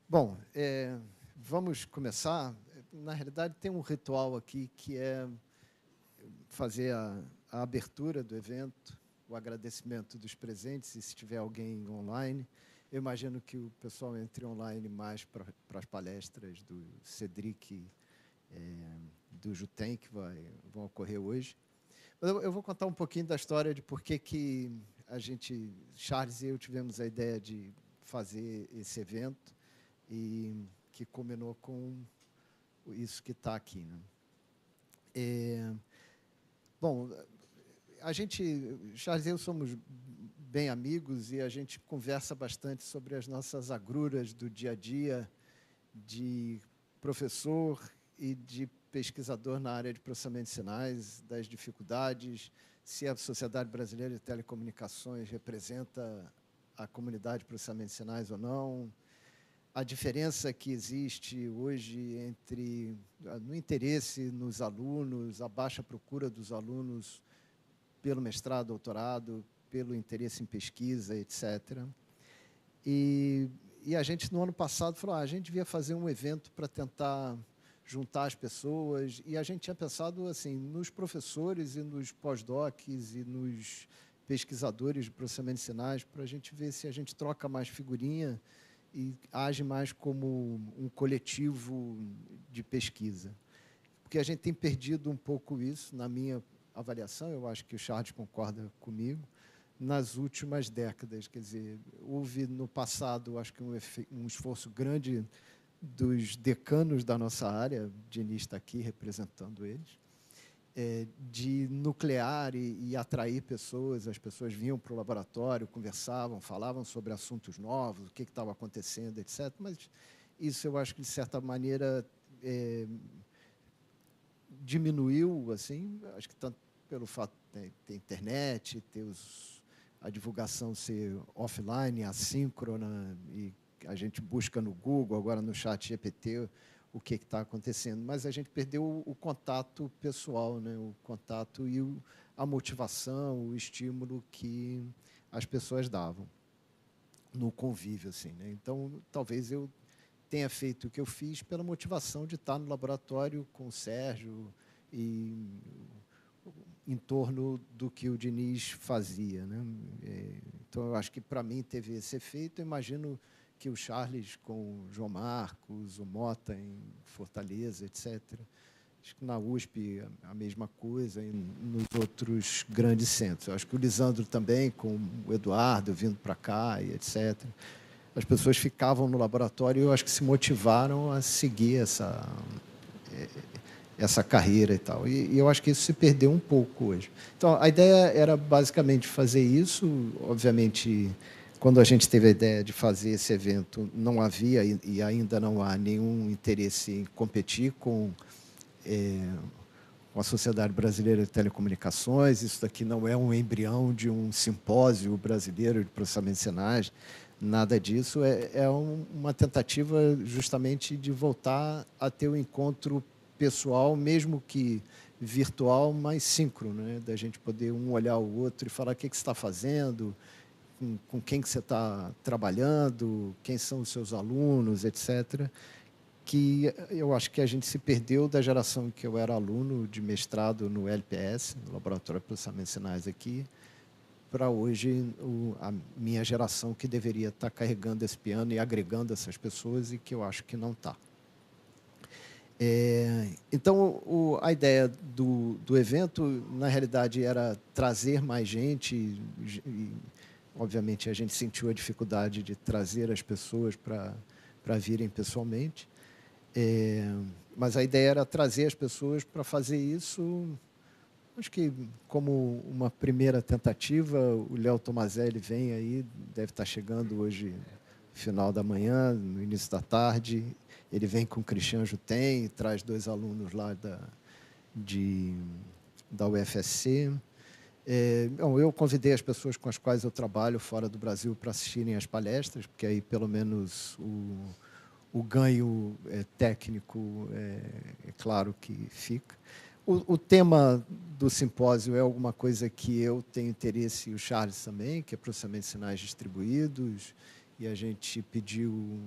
Bom, vamos começar. Na realidade, tem um ritual aqui que é fazer a abertura do evento, o agradecimento dos presentes, e se tiver alguém online. Eu imagino que o pessoal entre online mais para as palestras do Cedric, do Jutem, que vão ocorrer hoje. Mas eu vou contar um pouquinho da história de por que a gente, Charles e eu, tivemos a ideia de fazer esse evento e que culminou com isso que está aqui, né? Bom, Charles e eu somos bem amigos e a gente conversa bastante sobre as nossas agruras do dia a dia de professor e de pesquisador na área de processamento de sinais, das dificuldades, se a Sociedade Brasileira de Telecomunicações representa a comunidade de processamento de sinais ou não, a diferença que existe hoje entre no interesse nos alunos, a baixa procura dos alunos pelo mestrado, doutorado, pelo interesse em pesquisa, etc. E a gente, no ano passado, falou, a gente devia fazer um evento para tentar juntar as pessoas, e a gente tinha pensado assim, nos professores e nos pós-docs e nos pesquisadores de processamento de sinais, para a gente ver se a gente troca mais figurinha e age mais como um coletivo de pesquisa. Porque a gente tem perdido um pouco isso, na minha avaliação, eu acho que o Charles concorda comigo, nas últimas décadas. Quer dizer, houve no passado, acho que um esforço grande dos decanos da nossa área, o Diniz está aqui representando eles, de nuclear e atrair pessoas. As pessoas vinham para o laboratório, conversavam, falavam sobre assuntos novos, o que estava acontecendo, etc. Mas isso eu acho que, de certa maneira, diminuiu, assim, acho que tanto pelo fato de ter internet, ter a divulgação ser offline, assíncrona, e a gente busca no Google, agora no chat GPT, o que está acontecendo. Mas a gente perdeu o contato pessoal, né? O contato e a motivação, o estímulo que as pessoas davam no convívio, assim, né? Então, talvez eu tenha feito o que eu fiz pela motivação de estar no laboratório com o Sérgio e em torno do que o Diniz fazia, né? Então, eu acho que, para mim, teve esse efeito. Eu imagino que o Charles, com o João Marcos, o Mota em Fortaleza, etc. Acho que na USP a mesma coisa, e nos outros grandes centros. Acho que o Lisandro também, com o Eduardo vindo para cá, e etc. As pessoas ficavam no laboratório e eu acho que se motivaram a seguir essa carreira e tal. E eu acho que isso se perdeu um pouco hoje. Então, a ideia era basicamente fazer isso. Obviamente, quando a gente teve a ideia de fazer esse evento, não havia e ainda não há nenhum interesse em competir com a Sociedade Brasileira de Telecomunicações. Isso daqui não é um embrião de um simpósio brasileiro de processamento de sinais, nada disso. É uma tentativa justamente de voltar a ter um encontro pessoal, mesmo que virtual, mas síncrono, né? Da gente poder um olhar o outro e falar o que você está fazendo, com quem que você está trabalhando, quem são os seus alunos, etc., que eu acho que a gente se perdeu da geração que eu era aluno de mestrado no LPS, no Laboratório de Processamento de Sinais aqui, para hoje a minha geração que deveria estar carregando esse piano e agregando essas pessoas e que eu acho que não está. Então, a ideia do evento, na realidade, era trazer mais gente e obviamente, a gente sentiu a dificuldade de trazer as pessoas para virem pessoalmente. Mas a ideia era trazer as pessoas para fazer isso. Acho que, como uma primeira tentativa, o Léo Tomazelli vem aí, deve estar chegando hoje, final da manhã, no início da tarde. Ele vem com o Cristian Jutem, traz 2 alunos lá da UFSC. Eu convidei as pessoas com as quais eu trabalho fora do Brasil para assistirem às palestras, porque aí, pelo menos, o ganho técnico é claro que fica. O tema do simpósio é alguma coisa que eu tenho interesse, e o Charles também, que é processamento de sinais distribuídos, e a gente pediu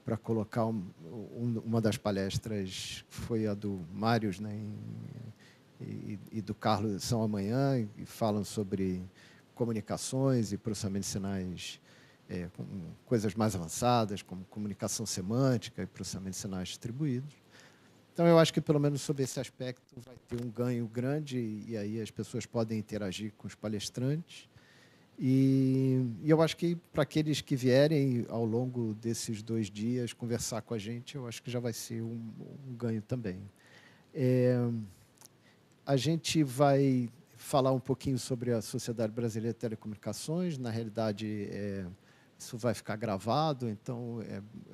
para colocar uma das palestras, foi a do Mários, né, e do Carlos, são amanhã, e falam sobre comunicações e processamento de sinais, com coisas mais avançadas, como comunicação semântica e processamento de sinais distribuídos. Então, eu acho que, pelo menos, sobre esse aspecto, vai ter um ganho grande, e aí as pessoas podem interagir com os palestrantes. E eu acho que, para aqueles que vierem ao longo desses 2 dias conversar com a gente, eu acho que já vai ser um ganho também. A gente vai falar um pouquinho sobre a Sociedade Brasileira de Telecomunicações. Na realidade, isso vai ficar gravado, então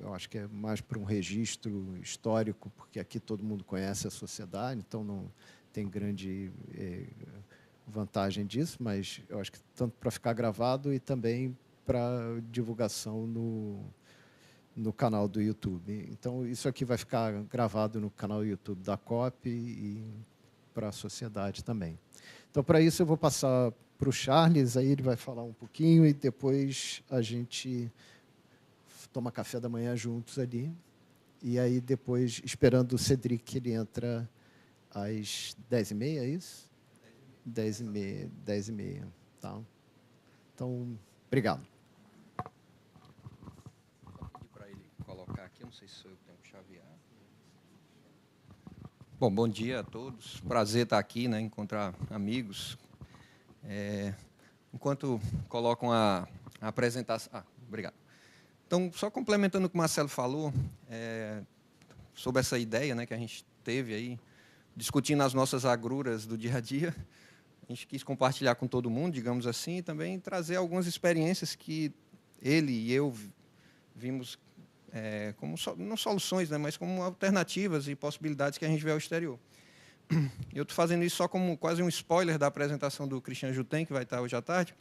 eu acho que é mais para um registro histórico, porque aqui todo mundo conhece a sociedade, então não tem grande vantagem disso, mas eu acho que tanto para ficar gravado e também para divulgação no canal do YouTube. Então, isso aqui vai ficar gravado no canal do YouTube da Coppe e para a sociedade também. Então, para isso, eu vou passar para o Charles, aí ele vai falar um pouquinho e depois a gente toma café da manhã juntos ali. E aí, depois, esperando o Cedric, que ele entra às 10h30, é isso? 10h30. Tá? Então, obrigado. Vou pedir para ele colocar aqui, não sei se eu tenho que chavear. Bom dia a todos. Prazer estar aqui, né, encontrar amigos. Enquanto colocam a apresentação... obrigado. Então, só complementando o que o Marcelo falou, sobre essa ideia, né, que a gente teve aí, discutindo as nossas agruras do dia a dia, a gente quis compartilhar com todo mundo, digamos assim, e também trazer algumas experiências que ele e eu vimos como não soluções, né, mas como alternativas e possibilidades que a gente vê ao exterior. Eu estou fazendo isso só como quase um spoiler da apresentação do Christian Jutin, que vai estar hoje à tarde,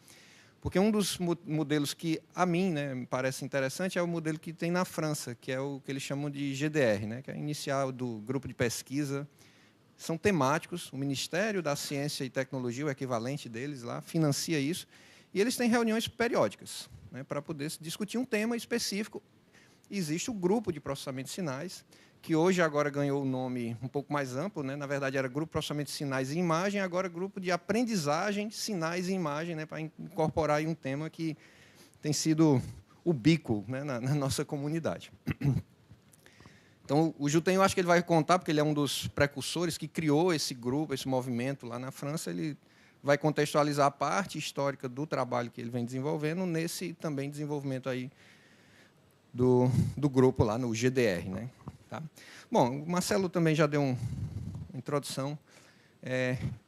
porque um dos modelos que, a mim, né, me parece interessante é o modelo que tem na França, que é o que eles chamam de GDR, né, que é a inicial do grupo de pesquisa. São temáticos, o Ministério da Ciência e Tecnologia, o equivalente deles lá, financia isso, e eles têm reuniões periódicas, né, para poder discutir um tema específico. Existe o grupo de processamento de sinais, que hoje agora ganhou o nome um pouco mais amplo, né? Na verdade era Grupo de Processamento de Sinais e Imagem, agora Grupo de Aprendizagem, Sinais e Imagem, né? Para incorporar aí um tema que tem sido ubíquo, né? na nossa comunidade. Então, o Jutin, eu acho que ele vai contar, porque ele é um dos precursores que criou esse grupo, esse movimento lá na França, ele vai contextualizar a parte histórica do trabalho que ele vem desenvolvendo nesse também desenvolvimento aí do grupo lá no GDR, né? Tá? Bom, o Marcelo também já deu uma introdução.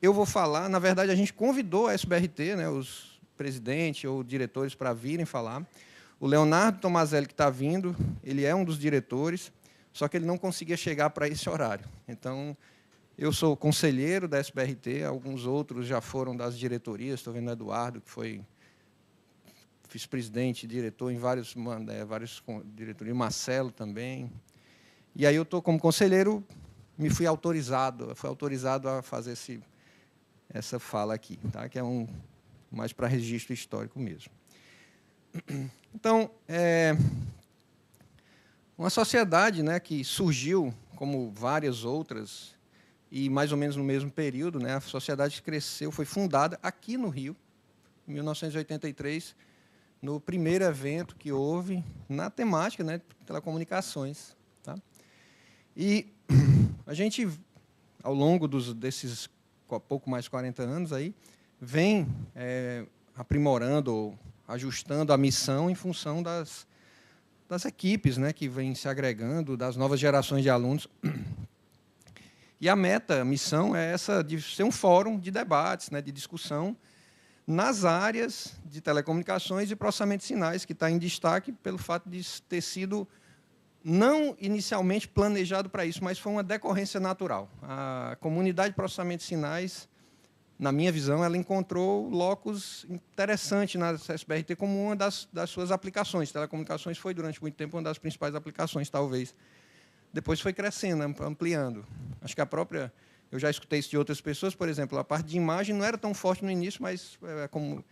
Eu vou falar, na verdade, a gente convidou a SBRT, né, os presidentes ou diretores para virem falar. O Leonardo Tomazelli, que está vindo, ele é um dos diretores, só que ele não conseguia chegar para esse horário. Então, eu sou conselheiro da SBRT, alguns outros já foram das diretorias, estou vendo o Eduardo, que foi vice-presidente, diretor em várias diretorias, Marcelo também. E aí eu estou como conselheiro, fui autorizado a fazer essa fala aqui, tá? Que é mais para registro histórico mesmo. Então, uma sociedade, né, que surgiu, como várias outras, e mais ou menos no mesmo período, né, a sociedade cresceu, foi fundada aqui no Rio, em 1983, no primeiro evento que houve na temática, né, telecomunicações. Tá? E a gente, ao longo desses pouco mais de 40 anos, aí, vem aprimorando, ajustando a missão em função das equipes, né, que vêm se agregando, das novas gerações de alunos. E a missão é essa de ser um fórum de debates, né, de discussão, nas áreas de telecomunicações e processamento de sinais, que está em destaque pelo fato de ter sido não inicialmente planejado para isso, mas foi uma decorrência natural. A comunidade de processamento de sinais, na minha visão, ela encontrou locus interessante na SBRT como uma das suas aplicações. Telecomunicações foi, durante muito tempo, uma das principais aplicações, talvez. Depois foi crescendo, ampliando. Acho que a própria eu já escutei isso de outras pessoas, por exemplo, a parte de imagem não era tão forte no início, mas como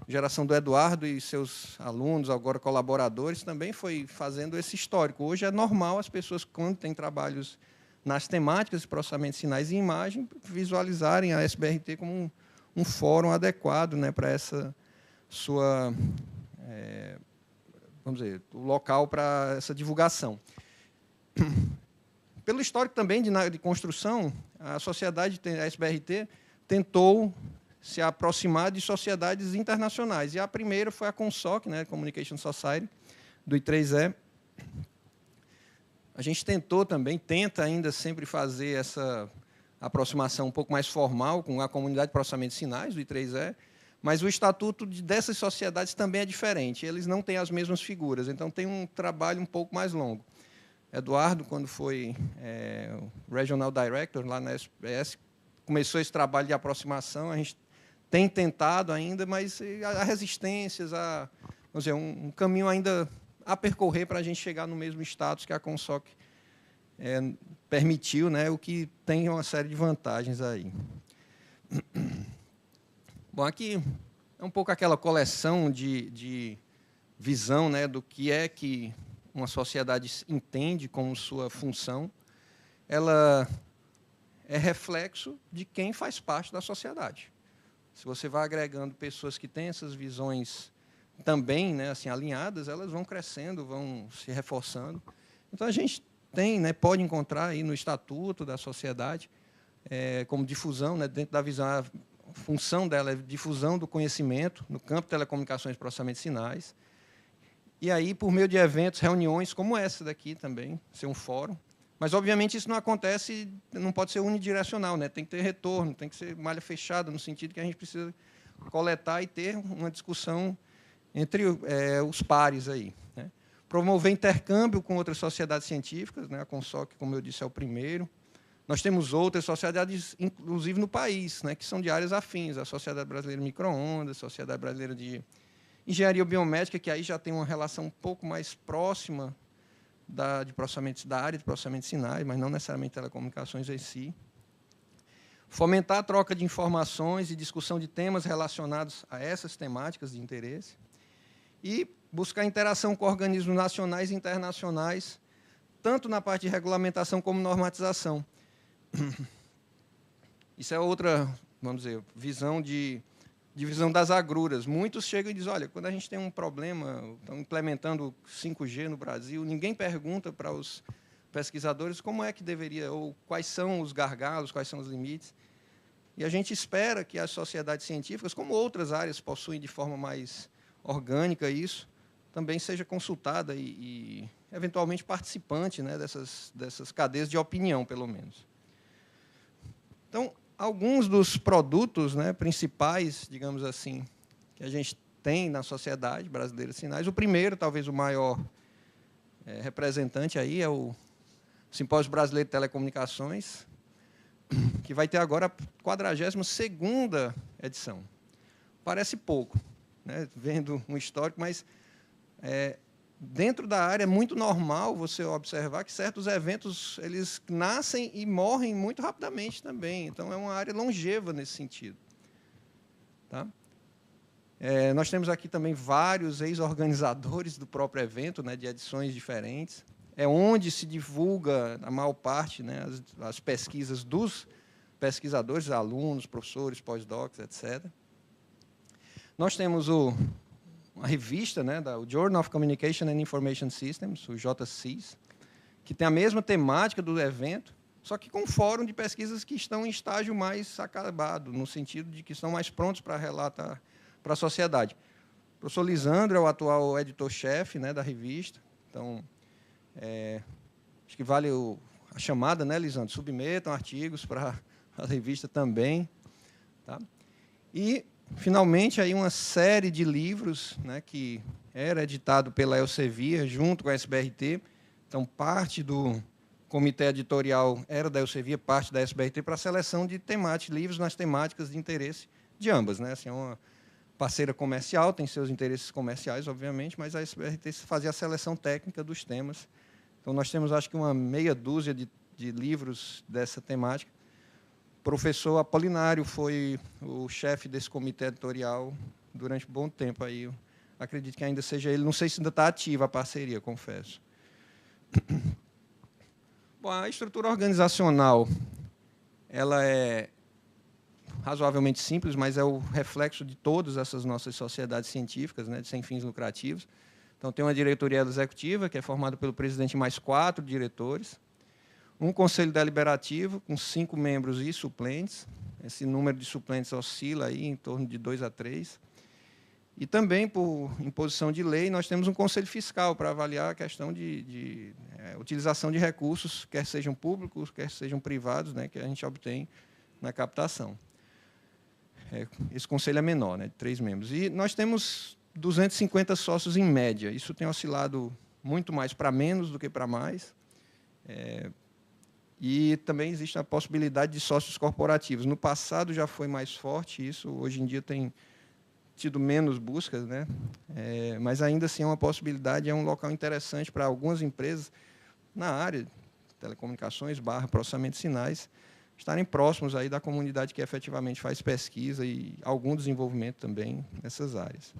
geração do Eduardo e seus alunos, agora colaboradores, também foi fazendo esse histórico. Hoje é normal as pessoas, quando têm trabalhos nas temáticas de processamento de sinais e imagem, visualizarem a SBRT como um fórum adequado, né, para essa sua, vamos dizer, o local para essa divulgação. Pelo histórico também de construção, a sociedade, a SBRT, tentou se aproximar de sociedades internacionais. E a primeira foi a CONSOC, né, Communication Society, do I3E. A gente tentou também, tenta ainda sempre fazer essa aproximação um pouco mais formal com a comunidade de processamento de sinais, do I3E, mas o estatuto dessas sociedades também é diferente. Eles não têm as mesmas figuras, então tem um trabalho um pouco mais longo. Eduardo, quando foi Regional Director lá na SPS, começou esse trabalho de aproximação. A gente tem tentado ainda, mas há resistências, vamos dizer, um caminho ainda a percorrer para a gente chegar no mesmo status que a CONSOC permitiu, né, o que tem uma série de vantagens aí. Bom, aqui é um pouco aquela coleção de visão, né, do que é que uma sociedade entende como sua função. Ela é reflexo de quem faz parte da sociedade. Se você vai agregando pessoas que têm essas visões também, né, assim, alinhadas, elas vão crescendo, vão se reforçando. Então, a gente tem, né, pode encontrar aí no estatuto da sociedade, como difusão, né, dentro da visão, a função dela é difusão do conhecimento no campo de telecomunicações e processamento de sinais. E aí, por meio de eventos, reuniões como essa daqui também, ser um fórum. Mas, obviamente, isso não acontece, não pode ser unidirecional, né? Tem que ter retorno, tem que ser malha fechada, no sentido que a gente precisa coletar e ter uma discussão entre os pares aí, né? Promover intercâmbio com outras sociedades científicas, né? A CONSOC, como eu disse, é o primeiro. Nós temos outras sociedades, inclusive no país, né, que são de áreas afins, a Sociedade Brasileira de Microondas, a Sociedade Brasileira de Engenharia Biomédica, que aí já tem uma relação um pouco mais próxima da área de processamento de sinais, mas não necessariamente telecomunicações em si. Fomentar a troca de informações e discussão de temas relacionados a essas temáticas de interesse. E buscar interação com organismos nacionais e internacionais, tanto na parte de regulamentação como normatização. Isso é outra, vamos dizer, visão de divisão das agruras. Muitos chegam e dizem, olha, quando a gente tem um problema, estão implementando 5G no Brasil, ninguém pergunta para os pesquisadores como é que deveria, ou quais são os gargalos, quais são os limites. E a gente espera que as sociedades científicas, como outras áreas possuem de forma mais orgânica isso, também seja consultada e eventualmente, participante, né, dessas cadeias de opinião, pelo menos. Então, alguns dos produtos, né, principais, digamos assim, que a gente tem na Sociedade Brasileira de Sinais. O primeiro, talvez o maior representante aí, é o Simpósio Brasileiro de Telecomunicações, que vai ter agora a 42ª edição. Parece pouco, né, vendo um histórico, mas dentro da área é muito normal você observar que certos eventos eles nascem e morrem muito rapidamente também. Então, é uma área longeva nesse sentido. Tá? Nós temos aqui também vários ex-organizadores do próprio evento, né, de edições diferentes. É onde se divulga a maior parte, né, as pesquisas dos pesquisadores, alunos, professores, pós-docs, etc. Nós temos uma revista, né, o Journal of Communication and Information Systems, o JCIS, que tem a mesma temática do evento, só que com um fórum de pesquisas que estão em estágio mais acabado, no sentido de que estão mais prontos para relatar para a sociedade. O professor Lisandro é o atual editor-chefe, né, da revista, então, acho que vale a chamada, né, Lisandro? Submetam artigos para a revista também. Tá? E, finalmente, aí uma série de livros, né, que era editado pela Elsevier, junto com a SBRT. Então, parte do comitê editorial era da Elsevier, parte da SBRT, para a seleção de livros nas temáticas de interesse de ambas. Né? Assim, é uma parceira comercial, tem seus interesses comerciais, obviamente, mas a SBRT fazia a seleção técnica dos temas. Então, nós temos, acho que, uma meia dúzia de livros dessa temática. professor Apolinário foi o chefe desse comitê editorial durante um bom tempo. Aí, eu acredito que ainda seja ele. Não sei se ainda está ativa a parceria, confesso. Bom, a estrutura organizacional ela é razoavelmente simples, mas é o reflexo de todas essas nossas sociedades científicas, né, de sem fins lucrativos. Então, tem uma diretoria executiva, que é formada pelo presidente e mais 4 diretores, um conselho deliberativo, com 5 membros e suplentes. Esse número de suplentes oscila aí em torno de 2 a 3. E também, por imposição de lei, nós temos um conselho fiscal para avaliar a questão de utilização de recursos, quer sejam públicos, quer sejam privados, né, que a gente obtém na captação. Esse conselho é menor, né, de 3 membros. E nós temos 250 sócios em média. Isso tem oscilado muito mais para menos do que para mais. E também existe a possibilidade de sócios corporativos. No passado já foi mais forte isso, hoje em dia tem tido menos buscas, né? Mas ainda assim é uma possibilidade, é um local interessante para algumas empresas na área de telecomunicações, processamento de sinais, estarem próximos aí da comunidade que efetivamente faz pesquisa e algum desenvolvimento também nessas áreas.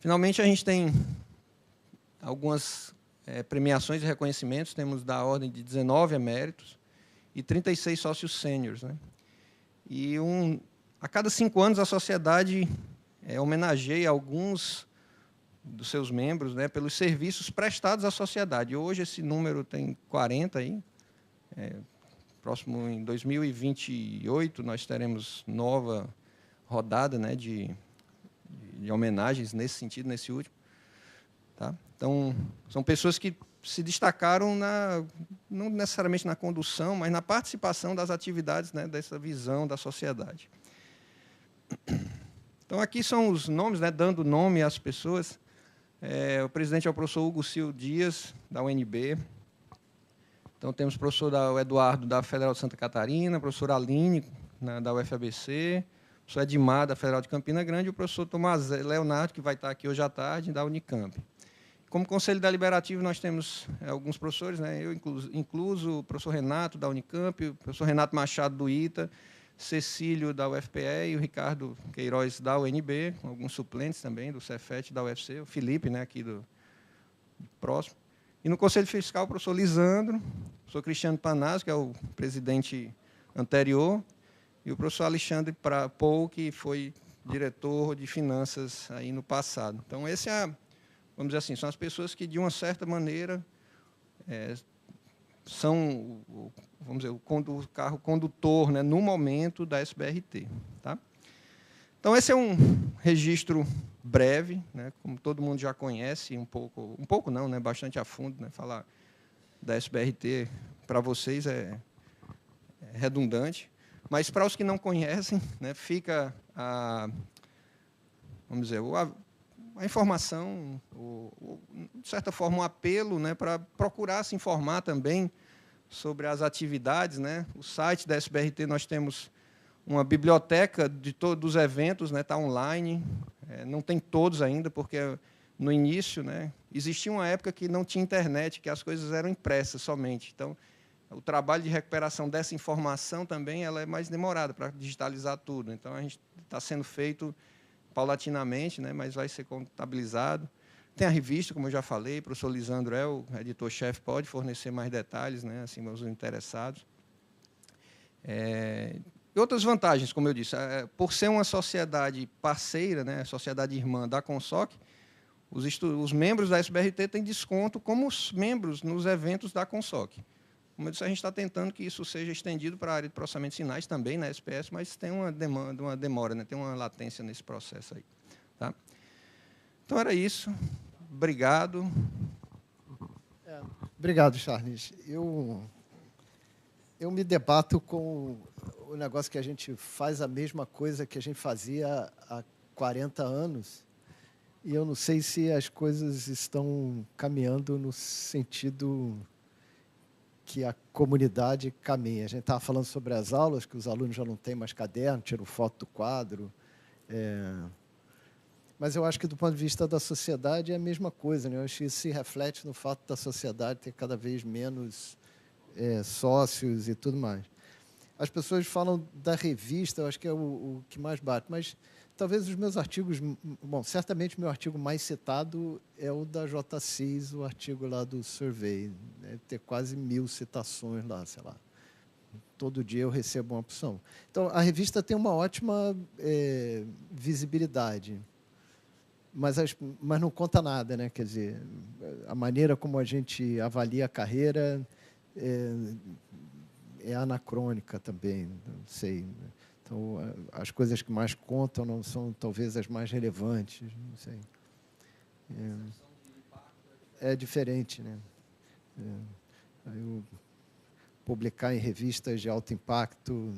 Finalmente, a gente tem algumas premiações e reconhecimentos, temos da ordem de 19 eméritos e 36 sócios sêniores, né? E a cada 5 anos a sociedade homenageia alguns dos seus membros, né, pelos serviços prestados à sociedade. Hoje esse número tem 40 aí. Próximo em 2028 nós teremos nova rodada, né, de homenagens nesse sentido, nesse último. Tá? Então, são pessoas que se destacaram, não necessariamente na condução, mas na participação das atividades, né, dessa visão da sociedade. Então, aqui são os nomes, né, dando nome às pessoas. O presidente é o professor Hugo Sil Dias, da UNB. Então, temos o professor Eduardo, da Federal de Santa Catarina, o professor Aline, da UFABC, o professor Edmar, da Federal de Campina Grande, e o professor Tomás Leonardo, que vai estar aqui hoje à tarde, da Unicamp. Como conselho deliberativo, nós temos alguns professores, né, eu incluso o professor Renato, da Unicamp, o professor Renato Machado, do ITA, Cecílio, da UFPE, e o Ricardo Queiroz, da UNB, alguns suplentes também, do Cefet, da UFC, o Felipe, né, aqui do próximo. E no Conselho Fiscal, o professor Lisandro, o professor Cristiano Panazzo, que é o presidente anterior, e o professor Alexandre Pou, que foi diretor de finanças aí no passado. Então, esse vamos dizer assim, são as pessoas que, de uma certa maneira, são vamos dizer, o carro condutor, né, no momento da SBRT. Tá? Então, esse é um registro breve, né, como todo mundo já conhece, um pouco não, né, bastante a fundo, né, falar da SBRT para vocês é redundante, mas para os que não conhecem, né, fica vamos dizer, a informação, de certa forma, um apelo, né, para procurar se informar também sobre as atividades, né. O site da SBRT nós temos uma biblioteca de todos os eventos, né, está online, não tem todos ainda, porque no início, né, existia uma época que não tinha internet, que as coisas eram impressas somente. Então, o trabalho de recuperação dessa informação também ela é mais demorada para digitalizar tudo. Então, a gente está sendo feito paulatinamente, né, mas vai ser contabilizado. Tem a revista, como eu já falei, o professor Lisandro é o editor-chefe, pode fornecer mais detalhes, né, assim, aos interessados. E outras vantagens, como eu disse, por ser uma sociedade parceira, né, sociedade irmã da CONSOC, os membros da SBRT têm desconto como os membros nos eventos da CONSOC. Como eu disse, a gente está tentando que isso seja estendido para a área de processamento de sinais também, na SPS, mas tem uma demora, né, tem uma latência nesse processo aí. Tá? Então, era isso. Obrigado. Obrigado, Charles. Eu me debato com o negócio que a gente faz a mesma coisa que a gente fazia há 40 anos, e eu não sei se as coisas estão caminhando no sentido que a comunidade caminha. A gente estava falando sobre as aulas, que os alunos já não têm mais caderno, tiram foto do quadro. Mas eu acho que, do ponto de vista da sociedade, é a mesma coisa, né? Eu acho que isso se reflete no fato da sociedade ter cada vez menos sócios e tudo mais. as pessoas falam da revista, eu acho que é o que mais bate, mas talvez os meus artigos, bom, certamente o meu artigo mais citado é o da J6, o artigo lá do Survey, deve ter quase 1000 citações lá, sei lá. Todo dia eu recebo uma opção. Então, a revista tem uma ótima visibilidade, mas não conta nada, né? Quer dizer, a maneira como a gente avalia a carreira é anacrônica também, não sei. Então, as coisas que mais contam não são, talvez, as mais relevantes, não sei. É diferente, né? Publicar em revistas de alto impacto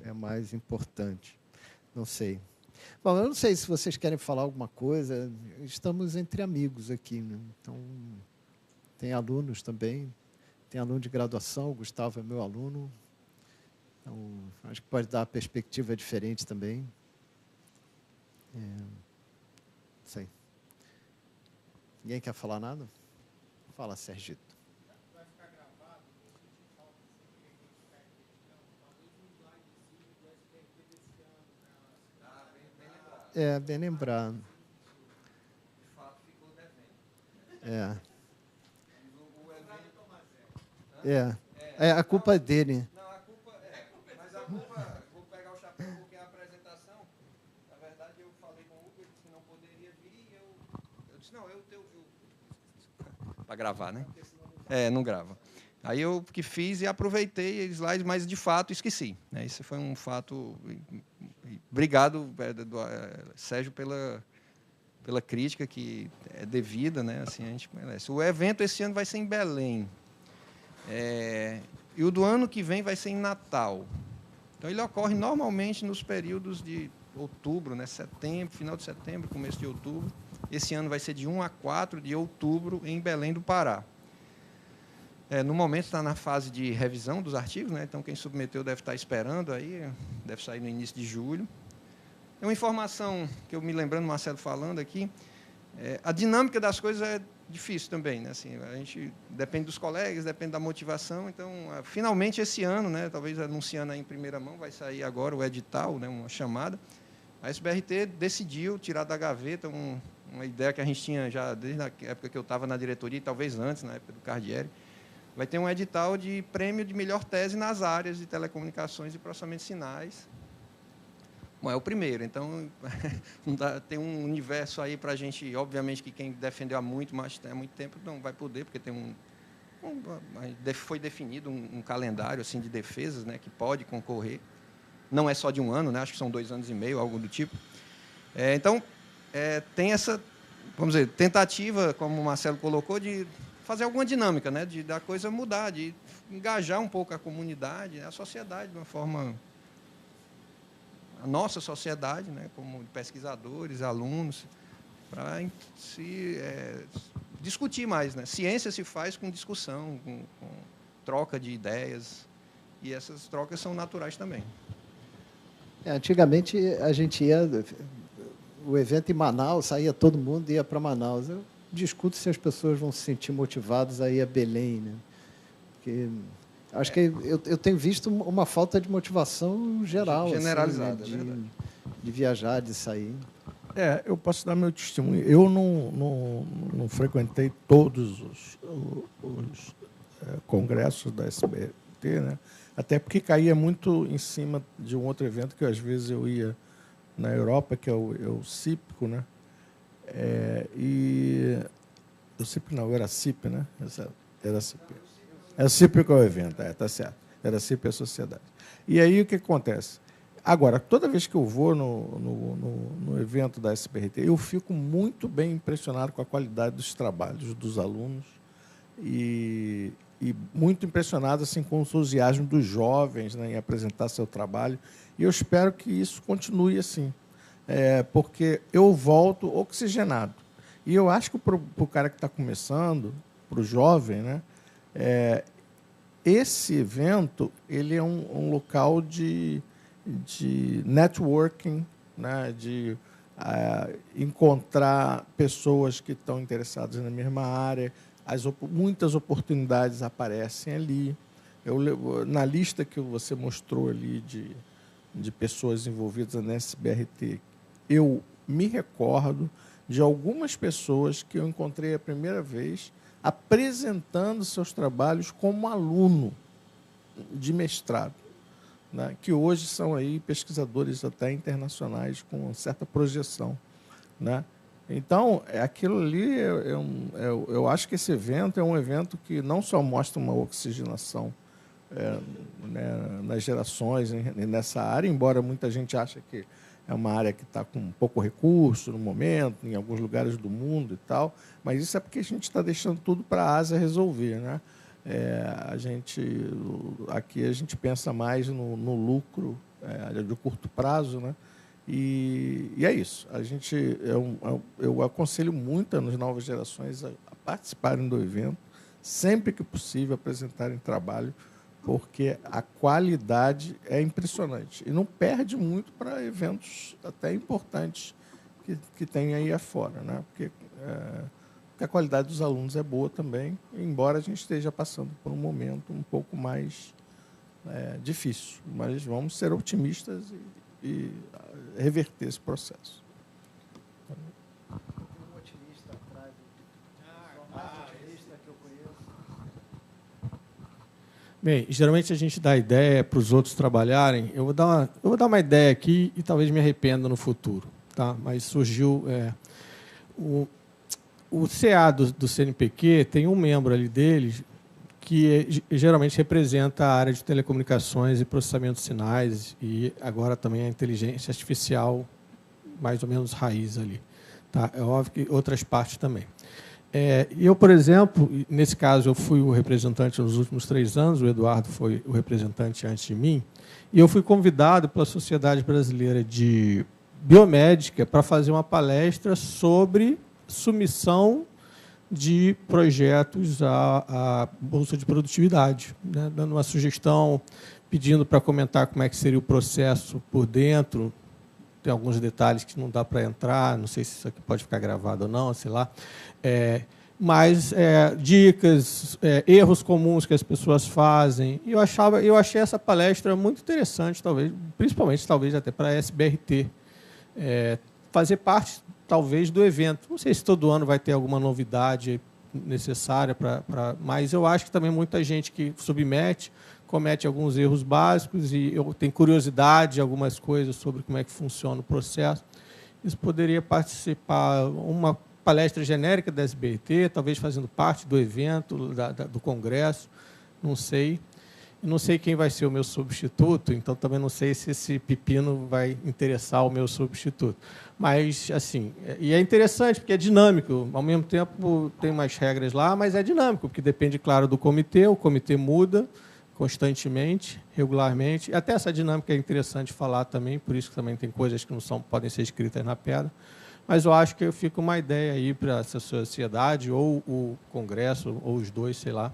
é mais importante. Não sei. Bom, eu não sei se vocês querem falar alguma coisa. Estamos entre amigos aqui, né? Então, tem alunos também. Tem aluno de graduação, o Gustavo é meu aluno. Então, acho que pode dar perspectiva diferente também. Não sei. Ninguém quer falar nada? Fala, Sergito. Vai ficar gravado, falta sempre talvez um slidezinho do SBRT desse ano. Bem lembrado. De fato, ficou devendo. A culpa é dele. Não, a culpa mas a culpa, vou pegar o chapéu porque a apresentação, na verdade, eu falei com o Hugo, ele disse que não poderia vir, e eu disse, não, para gravar, né? Não grava. Aí eu que fiz e aproveitei os slides, mas, de fato, esqueci. Né? Isso foi um fato... Obrigado, Sérgio, pela crítica que é devida, né? Assim, a gente merece. O evento esse ano vai ser em Belém. E o do ano que vem vai ser em Natal. Então, ele ocorre normalmente nos períodos de outubro, né? Setembro, final de setembro, começo de outubro. Esse ano vai ser de 1 a 4 de outubro em Belém do Pará. No momento está na fase de revisão dos artigos, né? Então, quem submeteu deve estar esperando, aí, deve sair no início de julho. É uma informação que eu me lembrando, Marcelo falando aqui, a dinâmica das coisas é difícil também, né? Assim, a gente depende dos colegas, depende da motivação. Então, finalmente, esse ano, né, talvez anunciando aí em primeira mão, vai sair agora o edital, né, uma chamada. A SBRT decidiu tirar da gaveta uma ideia que a gente tinha já desde a época que eu estava na diretoria, e talvez antes, na época do Cardieri. Vai ter um edital de prêmio de melhor tese nas áreas de telecomunicações e processamento de sinais. Bom, é o primeiro, então tem um universo aí para a gente, obviamente que quem defendeu há muito tempo não vai poder, porque tem foi definido um calendário assim, de defesas, né, que pode concorrer, não é só de um ano, né, acho que são 2 anos e meio, algo do tipo. Então, tem essa, vamos dizer, tentativa, como o Marcelo colocou, de fazer alguma dinâmica, né, de da coisa mudar, de engajar um pouco a comunidade, a sociedade de uma forma... a nossa sociedade, né, como pesquisadores, alunos, para se discutir mais. Né? Ciência se faz com discussão, com troca de ideias, e essas trocas são naturais também. Antigamente, a gente ia... O evento em Manaus, saía todo mundo e ia para Manaus. Eu discuto se as pessoas vão se sentir motivadas a ir a Belém. Né? Porque... acho que eu tenho visto uma falta de motivação geral, generalizada, assim, né? de viajar, de sair. Eu posso dar meu testemunho. Eu não frequentei todos os congressos da SBT, né? Até porque caía muito em cima de um outro evento que, às vezes, eu ia na Europa, que é o CIPCO, né? O CIPCO não, era CIP, né? Era CIP. É o CIP que é o evento, está certo. Era CIP a sociedade. E aí o que acontece? Agora, toda vez que eu vou no evento da SBRT, eu fico muito bem impressionado com a qualidade dos trabalhos dos alunos e muito impressionado assim, com o entusiasmo dos jovens, né, em apresentar seu trabalho. E eu espero que isso continue assim, porque eu volto oxigenado. E eu acho que para o cara que está começando, para o jovem, né, esse evento ele é um local de networking, né, de encontrar pessoas que estão interessadas na mesma área. Muitas oportunidades aparecem ali. Na lista que você mostrou ali de pessoas envolvidas na SBRT, eu me recordo de algumas pessoas que eu encontrei a primeira vez apresentando seus trabalhos como aluno de mestrado, né, que hoje são aí pesquisadores até internacionais com certa projeção, né? Então, aquilo ali, eu acho que esse evento é um evento que não só mostra uma oxigenação né, nas gerações nessa área, embora muita gente ache que é uma área que está com pouco recurso no momento, em alguns lugares do mundo e tal, mas isso é porque a gente está deixando tudo para a Ásia resolver, né? Aqui a gente pensa mais no lucro de curto prazo, né? E é isso. Eu aconselho muito as novas gerações a participarem do evento, sempre que possível apresentarem trabalho, porque a qualidade é impressionante. E não perde muito para eventos até importantes que tem aí afora, né? Porque a qualidade dos alunos é boa também, embora a gente esteja passando por um momento um pouco mais difícil. Mas vamos ser otimistas e reverter esse processo. Tem um otimista atrás, o mais otimista que eu conheço. Bem, geralmente a gente dá ideia para os outros trabalharem. Eu vou dar uma ideia aqui e talvez me arrependa no futuro, tá? Mas surgiu o CA do CNPq tem um membro ali deles que geralmente representa a área de telecomunicações e processamento de sinais e agora também a inteligência artificial mais ou menos raiz ali, tá? É óbvio que outras partes também. Eu, por exemplo, nesse caso, eu fui o representante nos últimos 3 anos, o Eduardo foi o representante antes de mim, e eu fui convidado pela Sociedade Brasileira de Biomédica para fazer uma palestra sobre submissão de projetos à Bolsa de Produtividade, né? Dando uma sugestão, pedindo para comentar como é que seria o processo por dentro. Tem alguns detalhes que não dá para entrar, não sei se isso aqui pode ficar gravado ou não, sei lá. Mas dicas, erros comuns que as pessoas fazem. E eu achei essa palestra muito interessante, talvez, principalmente talvez até para a SBRT, fazer parte talvez do evento. Não sei se todo ano vai ter alguma novidade necessária mas eu acho que também muita gente que submete comete alguns erros básicos e eu tenho curiosidade de algumas coisas sobre como é que funciona o processo. Isso poderia participar uma palestra genérica da SBT, talvez fazendo parte do evento, do congresso, não sei. Não sei quem vai ser o meu substituto, então também não sei se esse pepino vai interessar o meu substituto. Mas, assim, e é interessante, porque é dinâmico. Ao mesmo tempo, tem umas regras lá, mas é dinâmico, porque depende, claro, do comitê. O comitê muda constantemente, regularmente. Até essa dinâmica é interessante falar também, por isso que também tem coisas que não podem ser escritas na pedra. Mas eu acho que fica uma ideia aí para essa sociedade, ou o congresso, ou os dois, sei lá.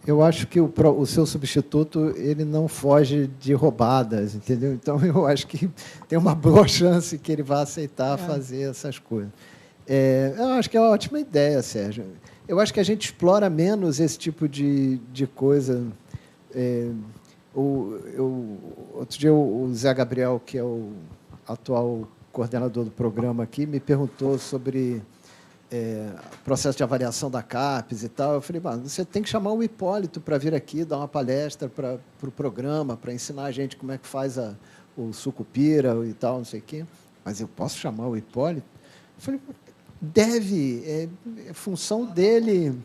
Eu acho que o seu substituto ele não foge de roubadas, entendeu? Então, eu acho que tem uma boa chance que ele vá aceitar fazer essas coisas. Eu acho que é uma ótima ideia, Sérgio. Eu acho que a gente explora menos esse tipo de coisa. Outro dia, o Zé Gabriel, que é o atual coordenador do programa aqui, me perguntou sobre processo de avaliação da CAPES e tal. Eu falei, você tem que chamar o Hipólito para vir aqui, dar uma palestra para o programa, para ensinar a gente como é que faz o sucupira e tal, não sei o quê. Mas eu posso chamar o Hipólito? Eu falei, deve, é função dele.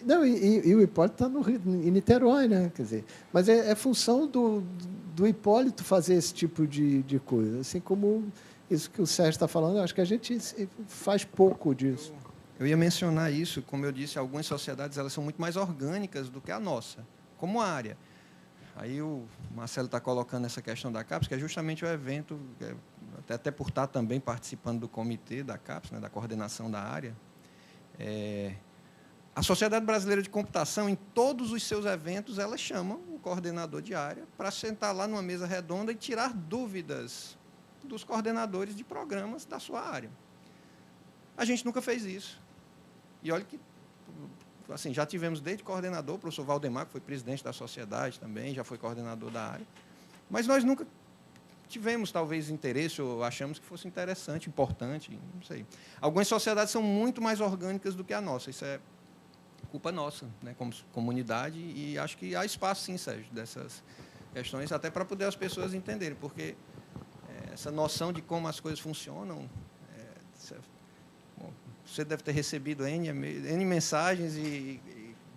Não, e o Hipólito está em Niterói, né? Quer dizer, mas é função do Hipólito fazer esse tipo de coisa. Assim como isso que o Sérgio está falando, eu acho que a gente faz pouco disso. Eu ia mencionar isso, como eu disse, algumas sociedades elas são muito mais orgânicas do que a nossa, como área. Aí o Marcelo está colocando essa questão da CAPES, que é justamente o evento, até por estar também participando do comitê da CAPES, né, da coordenação da área. A Sociedade Brasileira de Computação, em todos os seus eventos, ela chama o coordenador de área para sentar lá numa mesa redonda e tirar dúvidas dos coordenadores de programas da sua área. A gente nunca fez isso. E olha que assim, já tivemos desde coordenador, o professor Valdemar, que foi presidente da sociedade também, já foi coordenador da área, mas nós nunca tivemos, talvez, interesse, ou achamos que fosse interessante, importante, não sei. Algumas sociedades são muito mais orgânicas do que a nossa, isso é culpa nossa, né, como comunidade, e acho que há espaço, sim, Sérgio, dessas questões, até para poder as pessoas entenderem, porque essa noção de como as coisas funcionam, você deve ter recebido N mensagens e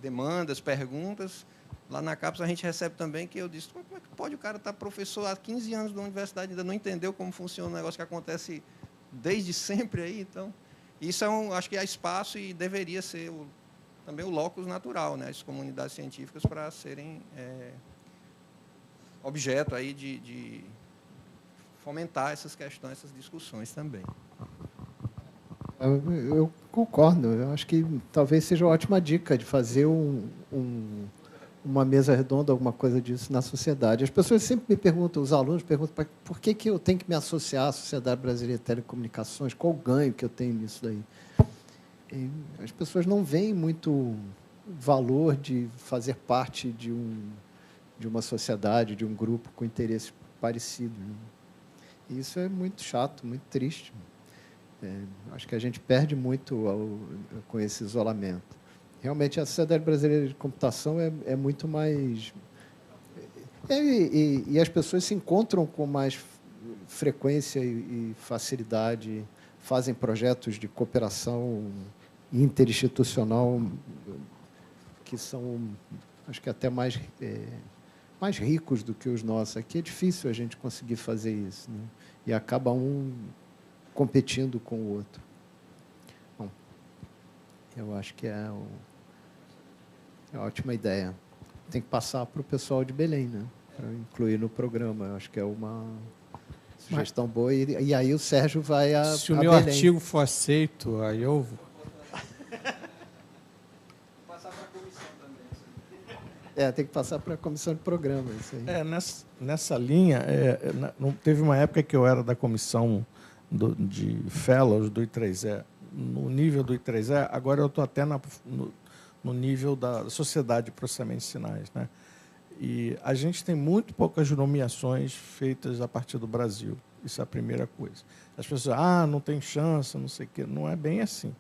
demandas, perguntas. Lá na CAPES a gente recebe também, que eu disse, como é que pode o cara estar professor há 15 anos da universidade e ainda não entendeu como funciona um negócio que acontece desde sempre aí? Então, isso acho que há espaço e deveria ser também o locus natural, né, as comunidades científicas para serem objeto aí de fomentar essas questões, essas discussões também. Eu concordo. Eu acho que talvez seja uma ótima dica de fazer uma mesa redonda, alguma coisa disso na sociedade. As pessoas sempre me perguntam, os alunos perguntam, por que eu tenho que me associar à Sociedade Brasileira de Telecomunicações? Qual o ganho que eu tenho nisso daí? E as pessoas não veem muito valor de fazer parte de uma sociedade, de um grupo com interesses parecidos. E isso é muito chato, muito triste. Acho que a gente perde muito com esse isolamento. Realmente, a Sociedade Brasileira de Computação é muito mais... E as pessoas se encontram com mais frequência e facilidade, fazem projetos de cooperação interinstitucional que são, acho que até mais ricos do que os nossos. Aqui é difícil a gente conseguir fazer isso, né? E acaba competindo com o outro. Bom, eu acho que é uma ótima ideia. Tem que passar para o pessoal de Belém, né? Para incluir no programa. Eu acho que é uma sugestão boa. E aí o Sérgio vai a Se o a meu Belém. artigo for aceito, aí eu vou. Passar para a comissão também. Tem que passar para a comissão de programa. Isso aí. Nessa linha, teve uma época que eu era da comissão de fellows do I3E, no nível do I3E, agora eu estou até no nível da Sociedade de Processamento de Sinais, né? E a gente tem muito poucas nomeações feitas a partir do Brasil. Isso é a primeira coisa. As pessoas, não tem chance, não sei o quê. Não é bem assim.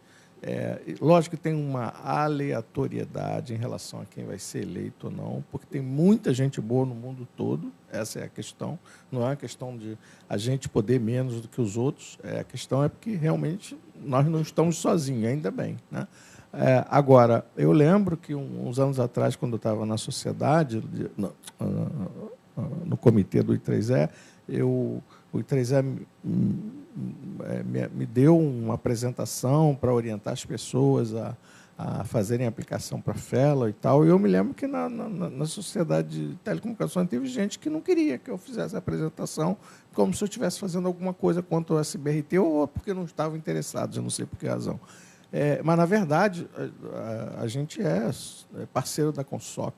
Lógico que tem uma aleatoriedade em relação a quem vai ser eleito ou não, porque tem muita gente boa no mundo todo, essa é a questão. Não é uma questão de a gente poder menos do que os outros, a questão é porque realmente nós não estamos sozinhos, ainda bem, né? Agora, eu lembro que uns anos atrás, quando eu estava na sociedade, no comitê do I3E, o I3E me deu uma apresentação para orientar as pessoas a fazerem aplicação para fellow e tal. E eu me lembro que na sociedade de telecomunicações teve gente que não queria que eu fizesse a apresentação, como se eu estivesse fazendo alguma coisa contra o SBRT ou porque não estavam interessados, eu não sei por que razão. Mas, na verdade, a gente é parceiro da Consoc.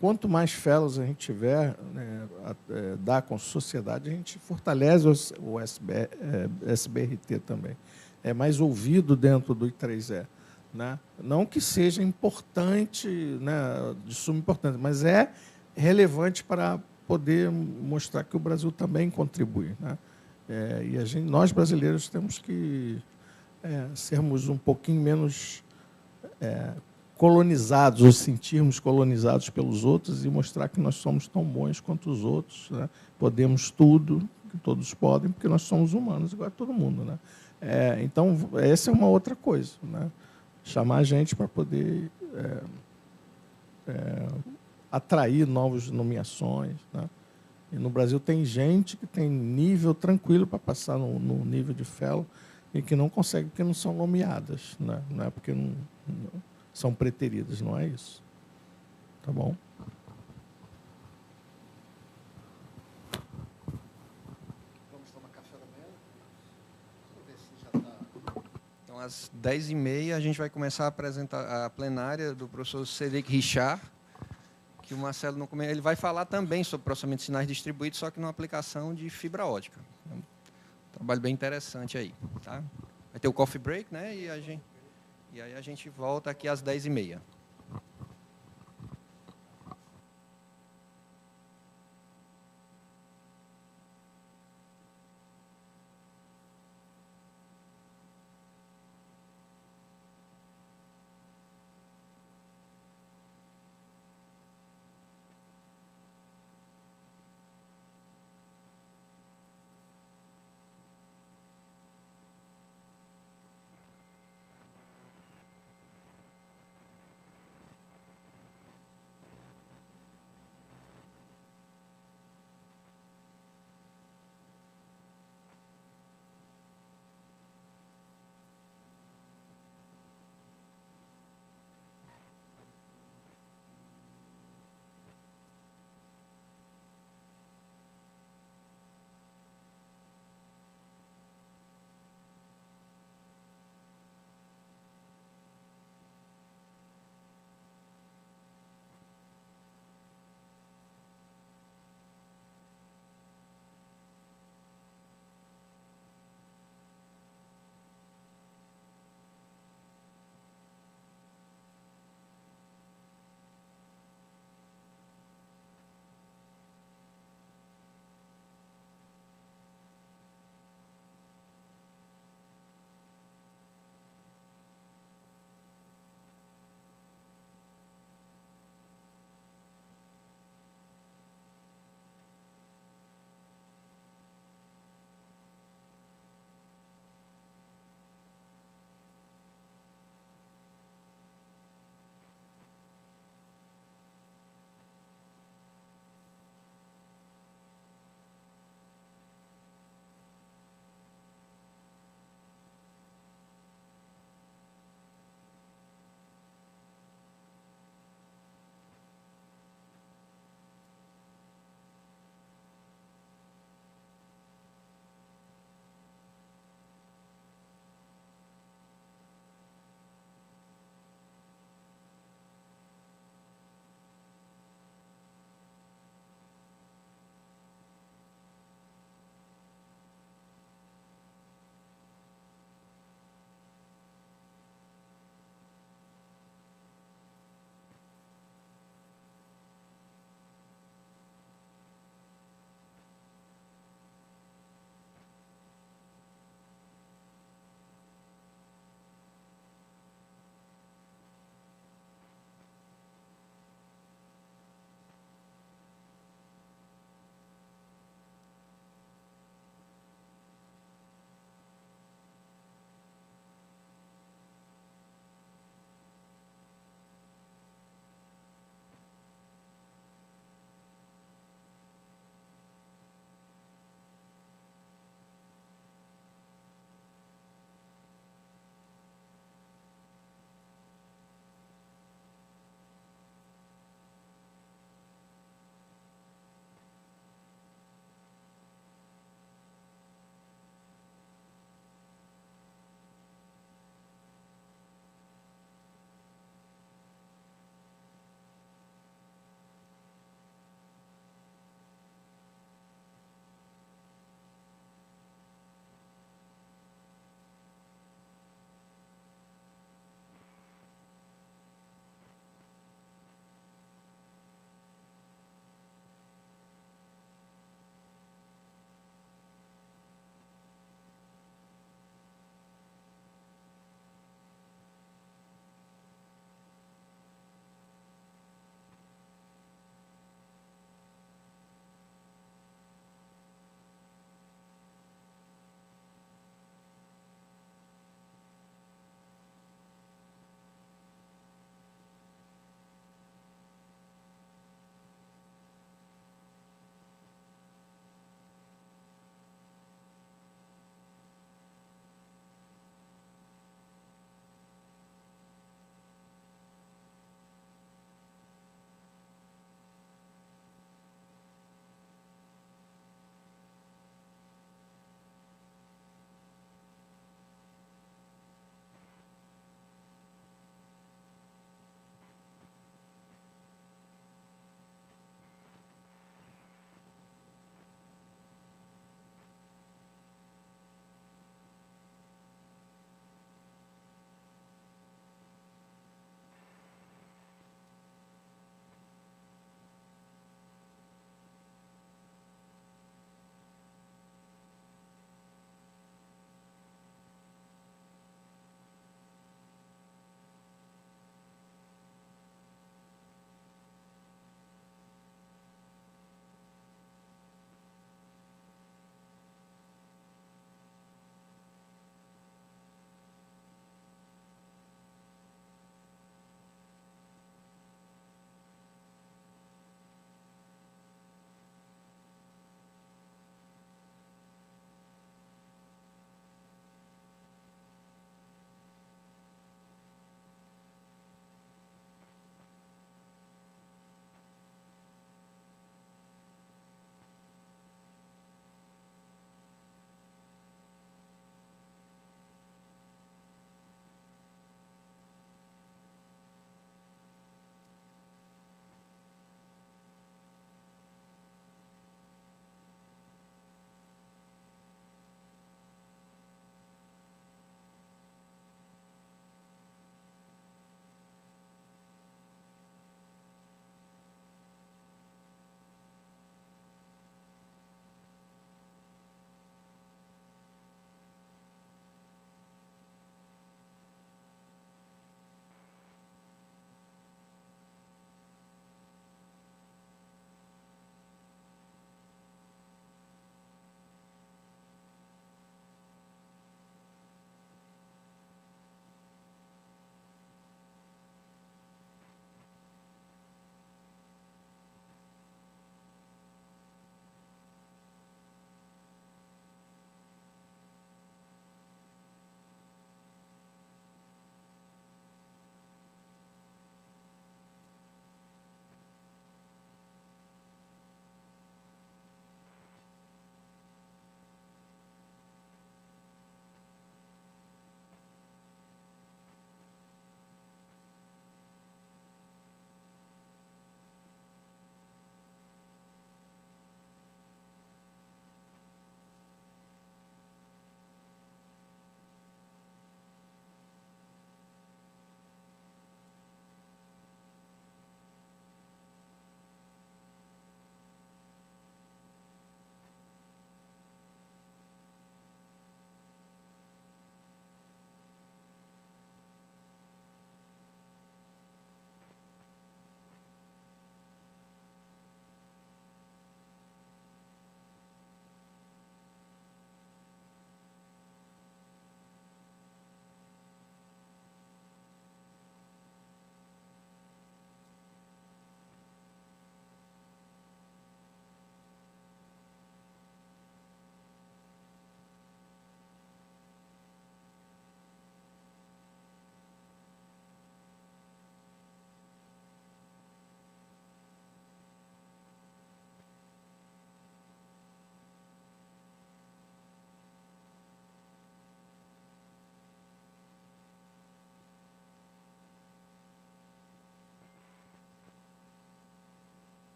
Quanto mais fellows a gente tiver, né, dar com a sociedade, a gente fortalece o SBRT também. É mais ouvido dentro do I3E. Né? Não que seja importante, né, de suma importância, mas é relevante para poder mostrar que o Brasil também contribui. Né? E nós, brasileiros, temos que sermos um pouquinho menos colonizados, ou sentirmos colonizados pelos outros e mostrar que nós somos tão bons quanto os outros, né? Podemos tudo, que todos podem, porque nós somos humanos, igual a todo mundo. Né? Então, essa é uma outra coisa. Né? Chamar a gente para poder atrair novas nomeações. Né? E no Brasil tem gente que tem nível tranquilo para passar no nível de fellow e que não consegue porque não são nomeadas, né? Não é porque não são preteridas, não é isso. Tá bom? Vamos tomar café da manhã? Vamos ver se já está... Então, às 10h30, a gente vai começar a apresentar a plenária do professor Cedric Richard, que o Marcelo não comentou. Ele vai falar também sobre processamento de sinais distribuídos, só que numa aplicação de fibra ótica. É um trabalho bem interessante aí. Tá? Vai ter o coffee break, né? E aí a gente volta aqui às 10h30.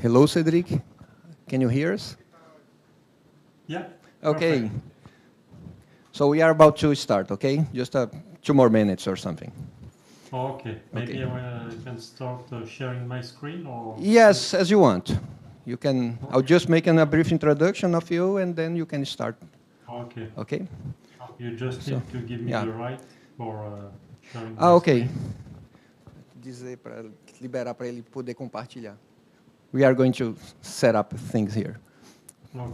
Hello, Cedric. Can you hear us? Yeah. Okay. Perfect. So we are about to start, okay? Just 2 more minutes or something. Okay. Maybe Okay. I can start sharing my screen or... Yes, as you want. You can. I'll just make a brief introduction of you, and then you can start. Okay. Okay? You just need to give me yeah. the right for sharing my Okay. screen. Dizer para liberar para ele poder compartilhar. We are going to set up things here. Okay.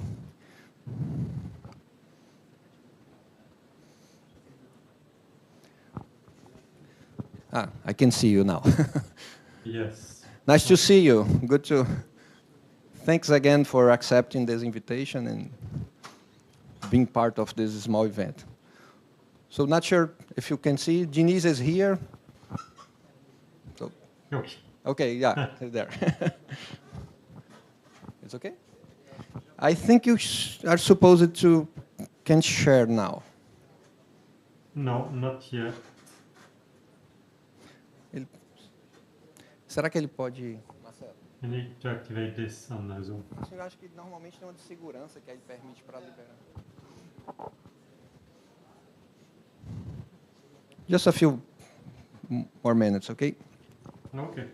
I can see you now. Yes. Nice to see you. Good to. Thanks again for accepting this invitation and being part of this small event. So not sure if you can see, Denise is here. So, Okay. okay, yeah, there. It's okay? I think you are supposed to can share now. No, not yet. Será que ele pode... Marcelo? You need to activate this on the Zoom. Eu acho que normalmente tem uma de segurança que aí permite para liberar. Just a few more minutes, okay? Okay.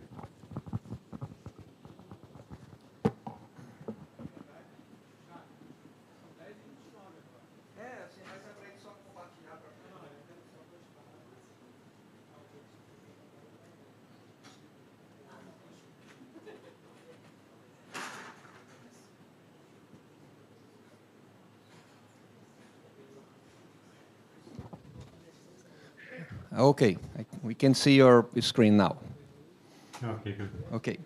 Okay, we can see your screen now. Okay, good. Okay.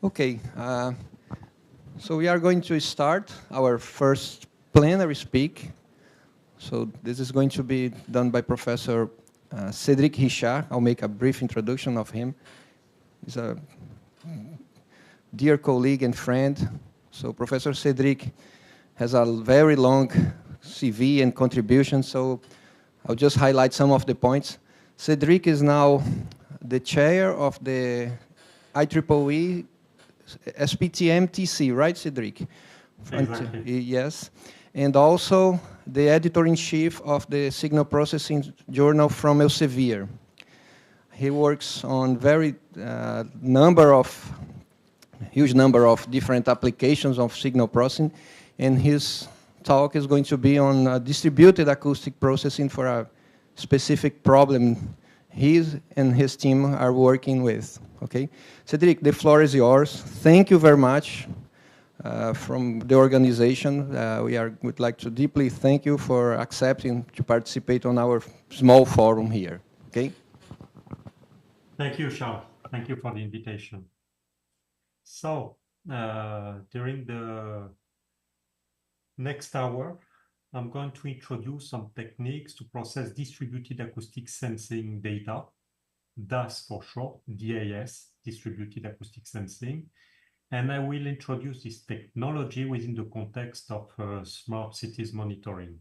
Okay, so we are going to start our first plenary speak. So this is going to be done by Professor Cédric Richard. I'll make a brief introduction of him. He's a dear colleague and friend. So Professor Cédric has a very long CV and contribution, so I'll just highlight some of the points. Cédric is now the chair of the IEEE SPTM-TC, right, Cédric? Exactly. Yes. And also the editor-in-chief of the Signal Processing Journal from Elsevier. He works on huge number of different applications of signal processing, and his talk is going to be on distributed acoustic processing for a specific problem he and his team are working with. Okay, Cédric, the floor is yours. Thank you very much from the organization. Would like to deeply thank you for accepting to participate on our small forum here. Okay. Thank you, Charles. Thank you for the invitation. So, during the next hour, I'm going to introduce some techniques to process distributed acoustic sensing data, DAS for short, DAS, distributed acoustic sensing, and I will introduce this technology within the context of smart cities monitoring.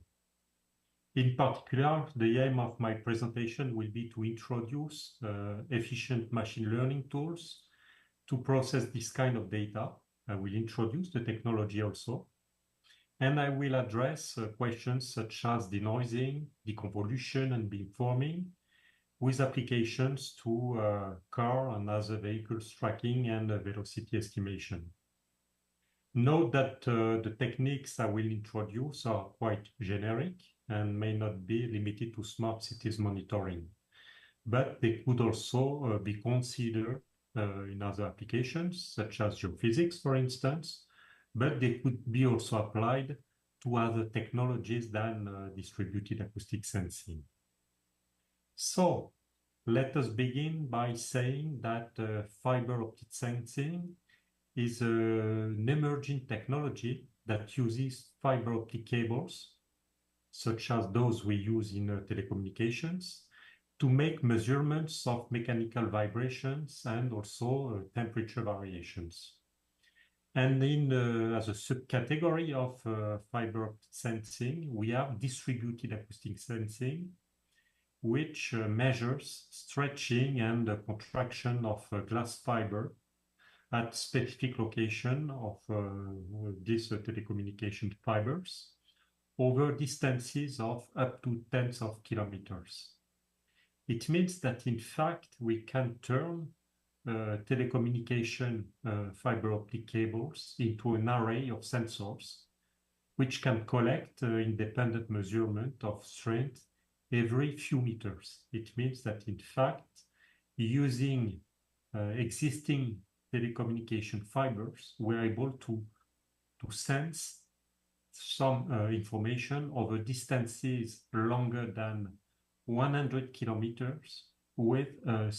In particular, the aim of my presentation will be to introduce efficient machine learning tools to process this kind of data. I will introduce the technology also, and I will address questions such as denoising, deconvolution, and beamforming, with applications to car and other vehicles tracking and velocity estimation. Note that the techniques I will introduce are quite generic and may not be limited to smart cities monitoring, but they could also be considered in other applications, such as geophysics, for instance, but they could be also applied to other technologies than distributed acoustic sensing. So let us begin by saying that fiber optic sensing is an emerging technology that uses fiber optic cables, such as those we use in telecommunications, to make measurements of mechanical vibrations and also temperature variations. And as a subcategory of fiber optic sensing, we have distributed acoustic sensing, which measures stretching and contraction of glass fiber at specific location of these telecommunication fibers over distances of up to tens of kilometers. It means that, in fact, we can turn telecommunication fiber optic cables into an array of sensors, which can collect independent measurement of strength every few meters. It means that, in fact, using existing telecommunication fibers, we're able to sense some information over distances longer than 100 kilometers with a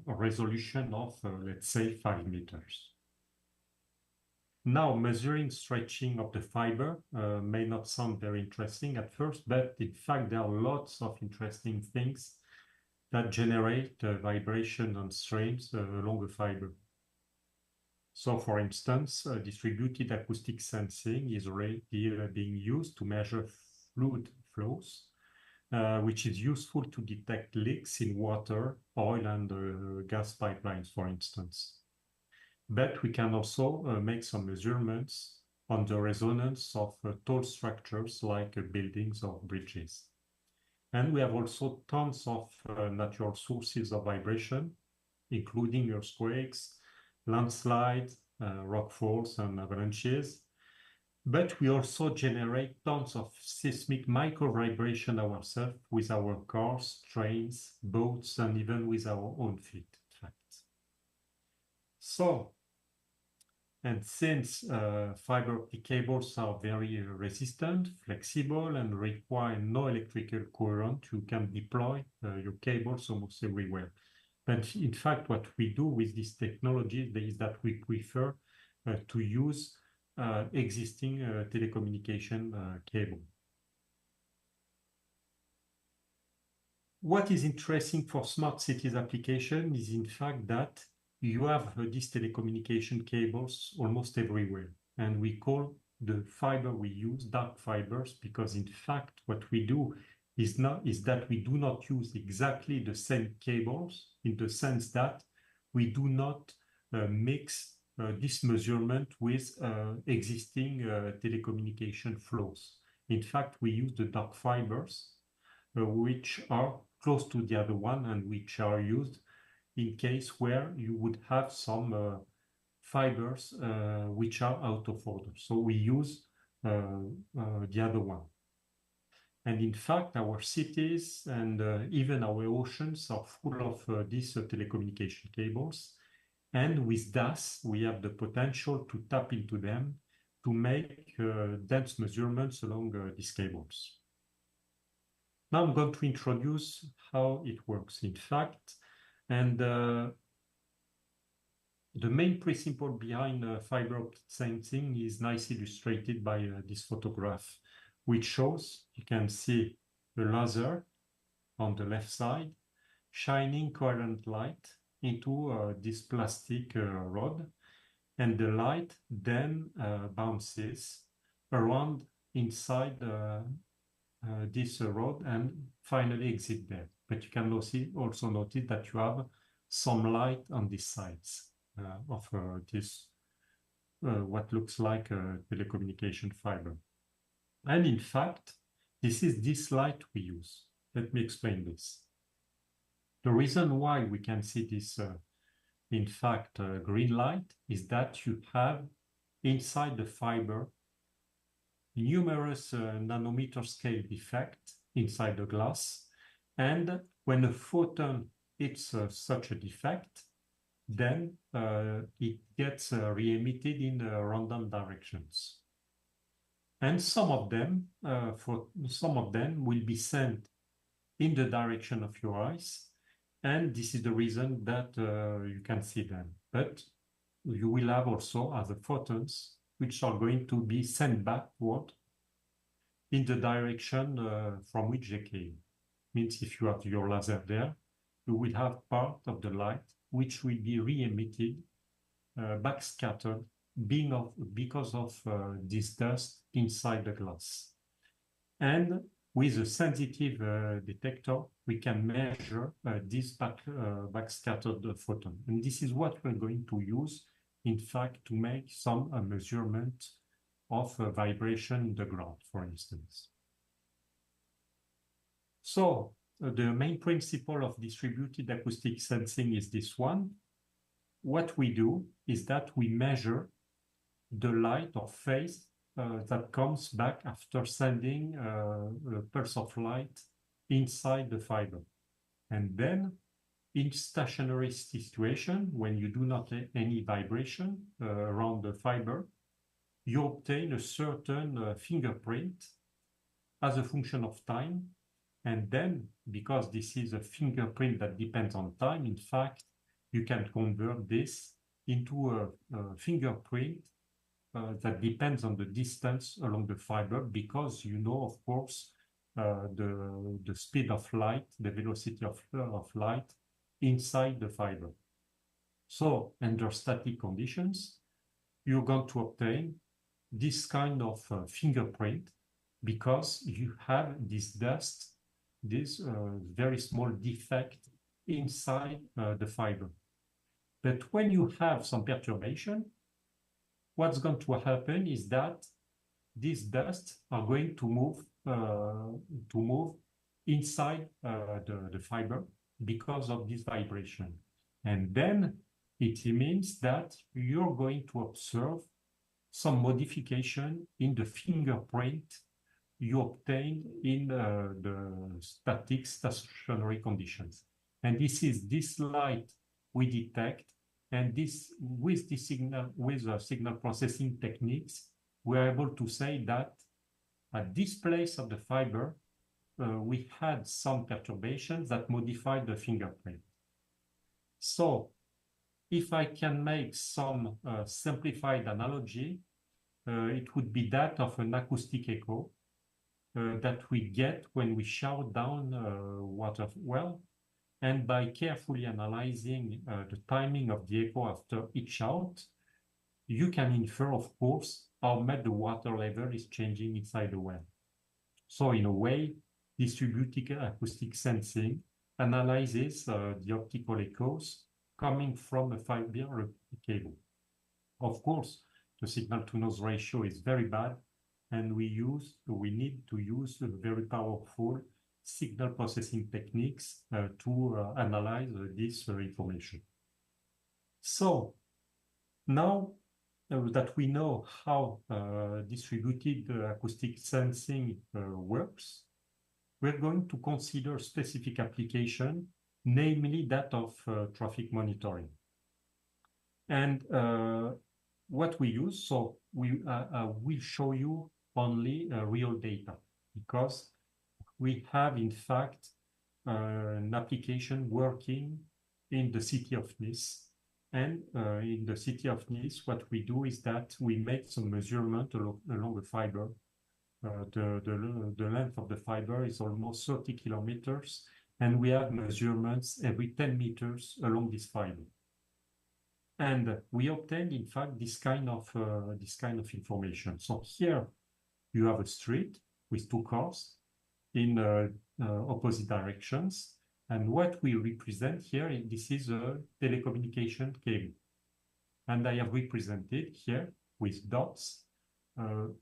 resolution of, let's say, 5 meters. Now, measuring stretching of the fiber may not sound very interesting at first, but in fact, there are lots of interesting things that generate vibration and strains along the fiber. So, for instance, distributed acoustic sensing is already being used to measure fluid flows, which is useful to detect leaks in water, oil, and gas pipelines, for instance. But we can also make some measurements on the resonance of tall structures like buildings or bridges. And we have also tons of natural sources of vibration, including earthquakes, landslides, rockfalls, and avalanches. But we also generate tons of seismic micro-vibration ourselves with our cars, trains, boats, and even with our own feet, in fact. So, and since fiber optic cables are very resistant, flexible, and require no electrical current, you can deploy your cables almost everywhere. But in fact, what we do with this technology is that we prefer to use existing telecommunication cable. What is interesting for smart cities application is in fact that you have these telecommunication cables almost everywhere. And we call the fiber we use dark fibers because in fact what we do is that we do not use exactly the same cables in the sense that we do not mix this measurement with existing telecommunication flows. In fact, we use the dark fibers, which are close to the other one and which are used in case where you would have some fibers which are out of order. So we use the other one. And in fact, our cities and even our oceans are full of these telecommunication cables. And with DAS, we have the potential to tap into them to make dense measurements along these cables. Now I'm going to introduce how it works, in fact. And the main principle behind fiber optic sensing is nicely illustrated by this photograph, which shows, you can see the laser on the left side, shining coherent light into this plastic rod, and the light then bounces around inside this rod and finally exit there. But you can also notice that you have some light on the sides of this, what looks like a telecommunication fiber. And in fact, this is this light we use. Let me explain this. The reason why we can see this in fact, green light is that you have inside the fiber numerous nanometer scale defect inside the glass. And when a photon hits such a defect, then it gets re-emitted in random directions. And some of them will be sent in the direction of your eyes. And this is the reason that you can see them. But you will have also other photons which are going to be sent backward in the direction from which they came. Means if you have your laser there, you will have part of the light which will be re-emitted, backscattered, because of this dust inside the glass. And with a sensitive detector, we can measure this backscattered photon. And this is what we're going to use, in fact, to make some measurement of vibration in the ground, for instance. So the main principle of distributed acoustic sensing is this one. What we do is that we measure the light or phase that comes back after sending a pulse of light inside the fiber. And then in stationary situation, when you do not have any vibration around the fiber, you obtain a certain fingerprint as a function of time. And then, because this is a fingerprint that depends on time, in fact, you can convert this into a fingerprint that depends on the distance along the fiber, because you know, of course, the speed of light, the velocity of light inside the fiber. So under static conditions, you're going to obtain this kind of fingerprint because you have this dust, this very small defect inside the fiber. But when you have some perturbation, what's going to happen is that these dust are going to move inside the fiber because of this vibration. And then it means that you're going to observe some modification in the fingerprint you obtain in the static stationary conditions. And this is this light we detect, and this with the signal processing techniques, we're able to say that at this place of the fiber, we had some perturbations that modified the fingerprint. So if I can make some simplified analogy, it would be that of an acoustic echo that we get when we shout down water well. And by carefully analyzing the timing of the echo after each shout, you can infer, of course, how much the water level is changing inside the well. So in a way, distributed acoustic sensing analyzes the optical echoes coming from a fiber cable. Of course, the signal-to-noise ratio is very bad, and we need to use very powerful signal processing techniques to analyze this information. So now that we know how distributed acoustic sensing works, we're going to consider specific application, namely that of traffic monitoring. And what we use, so we will show you only real data, because we have, in fact, an application working in the city of Nice. And in the city of Nice, what we do is that we make some measurement along the fiber. The length of the fiber is almost 30 kilometers, and we have measurements every 10 meters along this fiber. And we obtained, in fact, this kind of information. So here you have a street with two cars in opposite directions. And what we represent here, this is a telecommunication cable. And I have represented here with dots the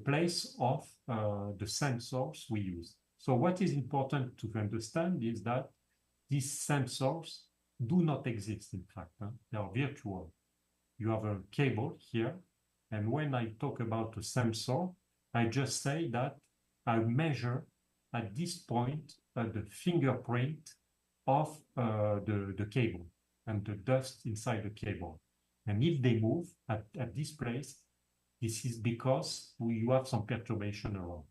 place of the sensors we use. So what is important to understand is that these sensors do not exist, in fact. They are virtual. You have a cable here, and when I talk about a sensor, I just say that I measure at this point the fingerprint of the cable and the dust inside the cable. And if they move at this place, this is because you have some perturbation around.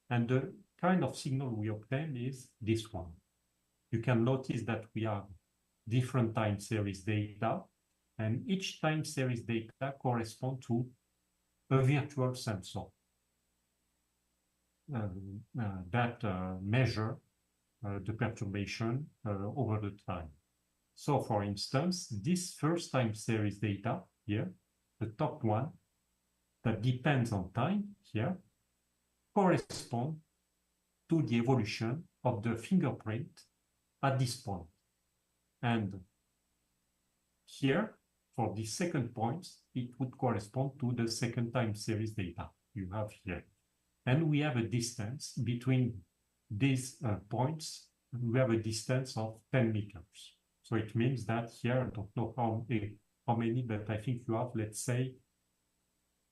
And the kind of signal we obtain is this one. You can notice that we have different time series data, and each time series data corresponds to a virtual sensor that measure the perturbation over the time. So for instance, this first time series data here, the top one, that depends on time here, correspond to the evolution of the fingerprint at this point. And here, for the second point, it would correspond to the second time series data you have here. And we have a distance between these points. We have a distance of 10 meters. So it means that here, I don't know how many, but I think you have, let's say,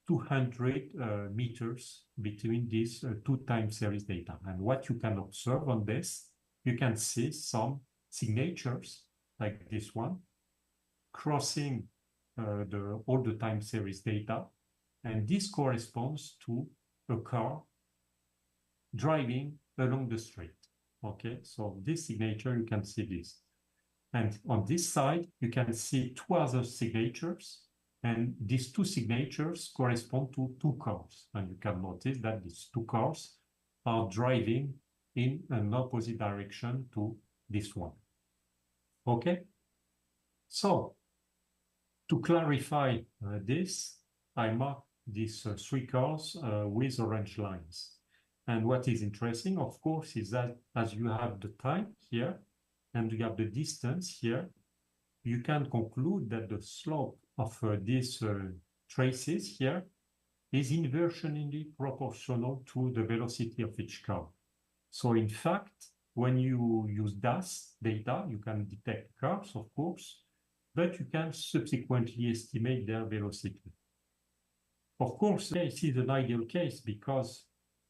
200 meters between these two time series data. And what you can observe on this, you can see signatures like this one crossing all the time series data. And this corresponds to a car driving along the street. Okay, so this signature, you can see this. And on this side, you can see two other signatures. And these two signatures correspond to two cars. And you can notice that these two cars are driving in an opposite direction to this one. Okay? So, to clarify this, I mark these three cars with orange lines. And what is interesting, of course, is that as you have the time here and you have the distance here, you can conclude that the slope of these traces here is inversely proportional to the velocity of each car. So in fact, when you use DAS data, you can detect cars, of course, but you can subsequently estimate their velocity. Of course, this is an ideal case because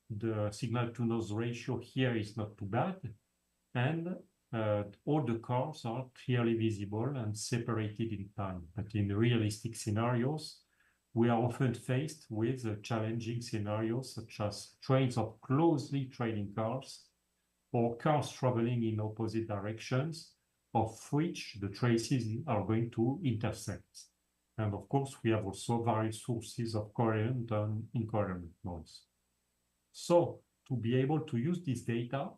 the signal-to-noise ratio here is not too bad, and all the cars are clearly visible and separated in time. But in realistic scenarios, we are often faced with challenging scenarios such as trains of closely trailing cars or cars traveling in opposite directions, of which the traces are going to intersect. And of course, we have also various sources of coherent and incoherent noise. So to be able to use this data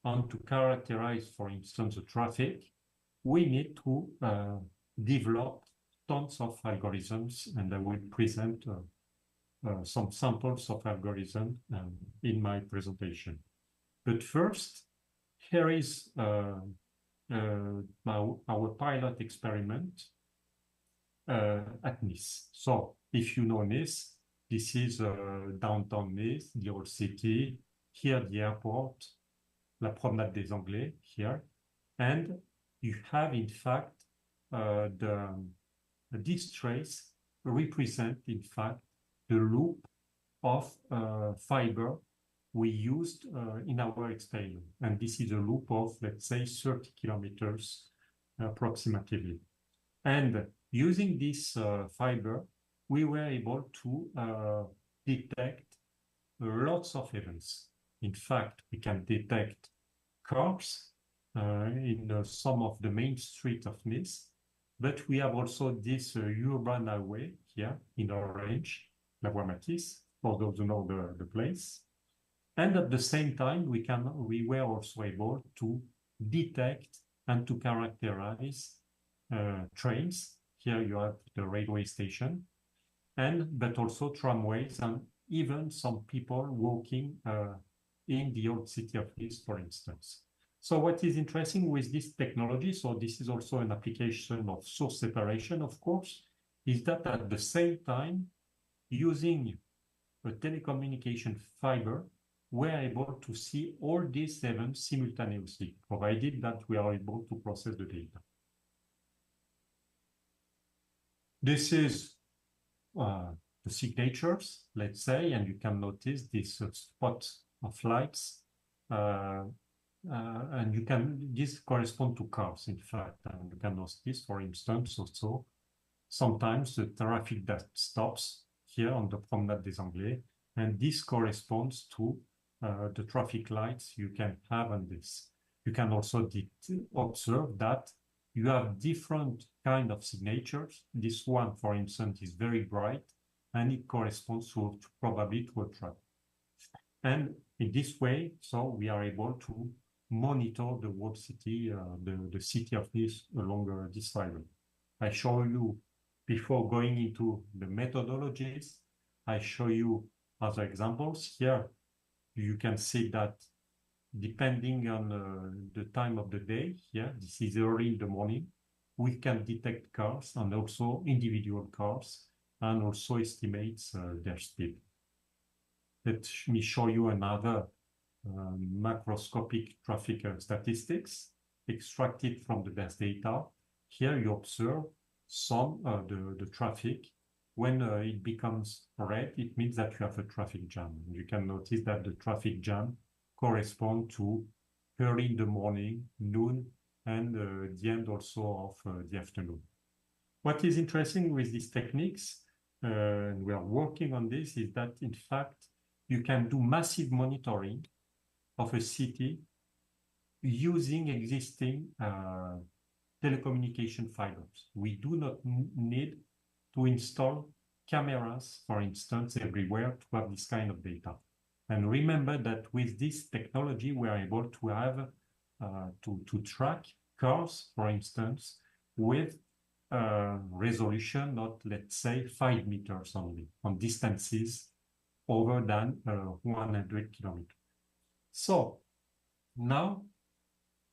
and to characterize, for instance, the traffic, we need to develop tons of algorithms, and I will present some samples of algorithms in my presentation. But first, here is our pilot experiment at Nice. So if you know Nice, this is downtown Nice, the old city, here the airport, La Promenade des Anglais here, and you have in fact this trace represent in fact the loop of fiber we used in our experiment, and this is a loop of, let's say, 30 kilometers approximately. And using this fiber, we were able to detect lots of events. In fact, we can detect cars in some of the main streets of Nice, but we have also this urban highway here in orange, La Voie Matisse, for those who know the place. And at the same time, we were also able to detect and to characterize trains. Here you have the railway station, but also tramways and even some people walking in the old city of Nice, for instance. So what is interesting with this technology, so this is also an application of source separation, of course, is that at the same time, using a telecommunication fiber, we're able to see all these events simultaneously, provided that we are able to process the data. This is the signatures, let's say, and you can notice this spot of lights, and this correspond to cars, in fact, and you can notice, for instance, also, sometimes the traffic that stops here on the Promenade des Anglais, and this corresponds to the traffic lights you can have on this. You can also observe that you have different kind of signatures. This one, for instance, is very bright, and it corresponds probably to a truck. And in this way, so we are able to monitor the whole city, the city of Nice along this fiber. I show you, before going into the methodologies, I show you other examples. Here, you can see that depending on the time of the day, here, this is early in the morning, we can detect cars and also individual cars, and also estimates their speed. Let me show you another macroscopic traffic statistics extracted from the best data. Here you observe some the traffic. When it becomes red, it means that you have a traffic jam. You can notice that the traffic jam corresponds to early in the morning, noon, and the end also of the afternoon. What is interesting with these techniques, and we are working on this, is that in fact, you can do massive monitoring of a city using existing telecommunication fibers. We do not need to install cameras, for instance, everywhere to have this kind of data. And remember that with this technology, we are able to have to track cars, for instance, with resolution, not, let's say, 5 meters only, on distances over than 100 kilometers. So now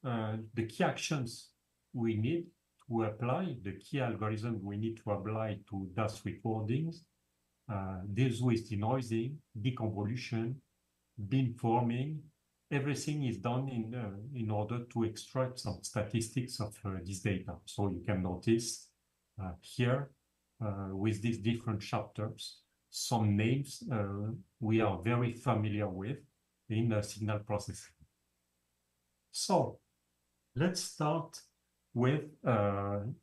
the key actions we need to apply, the key algorithm we need to apply to DAS recordings deals with denoising, deconvolution, beamforming. Everything is done in order to extract some statistics of this data. So you can notice here with these different chapters, some names we are very familiar with in signal processing. So let's start with the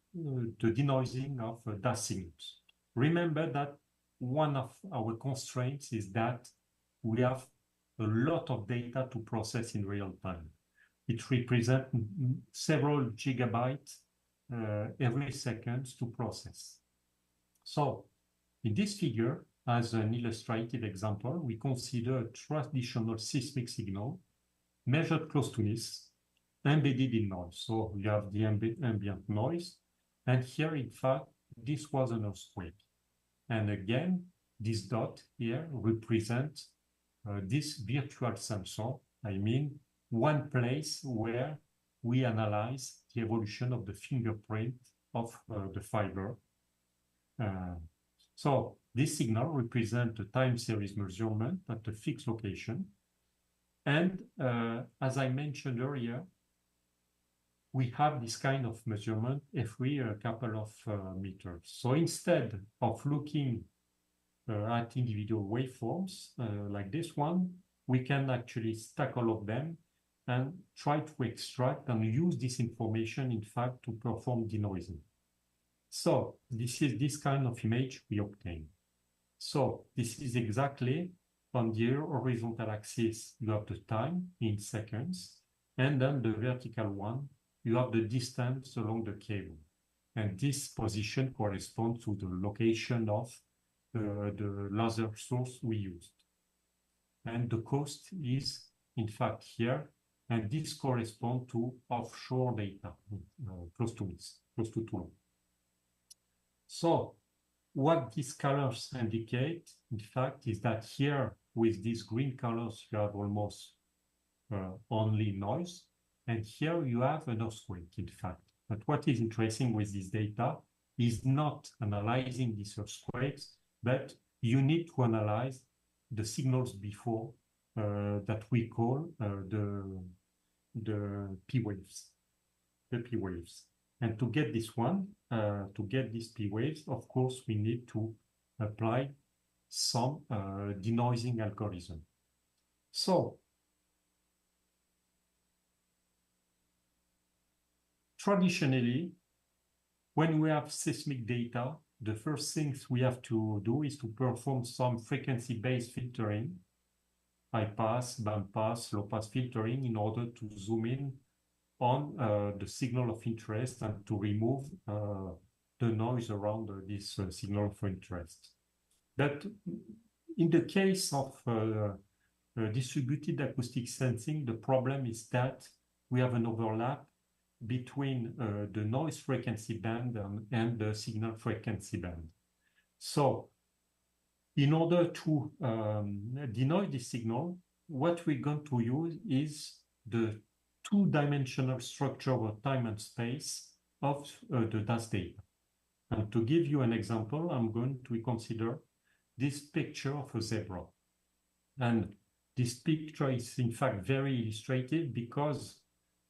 denoising of DAS signals. Remember that one of our constraints is that we have a lot of data to process in real time. It represents several gigabytes every second to process. So in this figure, as an illustrative example, we consider a traditional seismic signal measured close to Nice, embedded in noise. So you have the ambient noise, and here, in fact, this was an earthquake. And again, this dot here represents this virtual sensor. I mean, one place where we analyze the evolution of the fingerprint of the fiber. So this signal represents a time series measurement at a fixed location. And as I mentioned earlier, we have this kind of measurement every couple of meters. So instead of looking at individual waveforms like this one, we can actually stack all of them and try to extract and use this information, in fact, to perform denoising. So this is this kind of image we obtain. So this is exactly on the horizontal axis, you have the time in seconds, and then the vertical one, you have the distance along the cable. And this position corresponds to the location of the laser source we used. And the coast is, in fact, here, and this corresponds to offshore data, close to this, close to Toulon. So what these colors indicate, in fact, is that here, with these green colors, you have almost only noise, and here you have an earthquake, in fact. But what is interesting with this data is not analyzing these earthquakes, but you need to analyze the signals before that we call the P waves, the P waves. And to get this one, to get these P waves, of course, we need to apply some denoising algorithm. So traditionally, when we have seismic data, the first things we have to do is to perform some frequency-based filtering, high pass, band pass, low pass filtering in order to zoom in on the signal of interest and to remove the noise around this signal of interest. But in the case of distributed acoustic sensing, the problem is that we have an overlap between the noise frequency band and the signal frequency band. So in order to denoise this signal, what we're going to use is the two-dimensional structure of time and space of the DAS data. And to give you an example, I'm going to consider this picture of a zebra. And this picture is in fact very illustrative because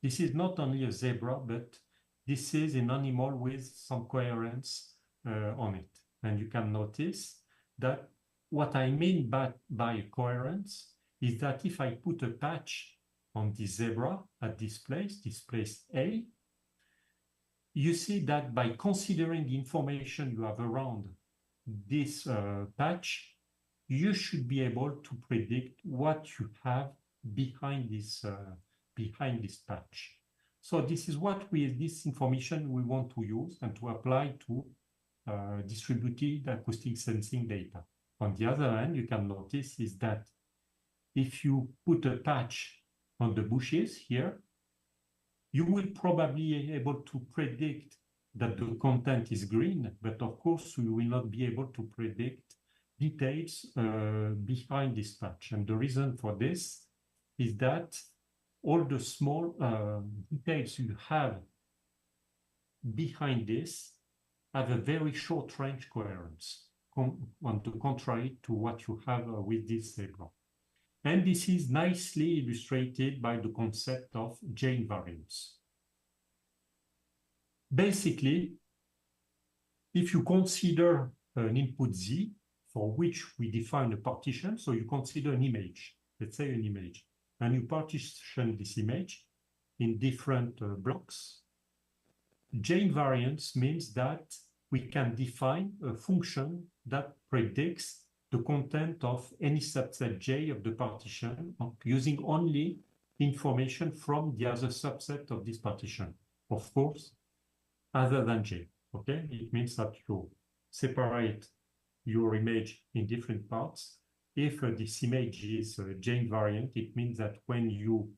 this is not only a zebra, but this is an animal with some coherence on it. And you can notice that what I mean by coherence is that if I put a patch on the zebra at this place A, you see that by considering the information you have around this patch, you should be able to predict what you have behind this patch. So this is this information we want to use and to apply to distributed acoustic sensing data. On the other hand, you can notice is that if you put a patch on the bushes here, you will probably be able to predict that the content is green, but of course you will not be able to predict details behind this patch. And the reason for this is that all the small details you have behind this have a very short range coherence, on the contrary to what you have with this zebra. And this is nicely illustrated by the concept of J invariance. Basically, if you consider an input Z for which we define a partition, so you consider an image, let's say an image, and you partition this image in different blocks, J invariance means that we can define a function that predicts the content of any subset J of the partition using only information from the other subset of this partition, of course, other than J, okay? It means that you separate your image in different parts. If this image is J invariant, it means that when you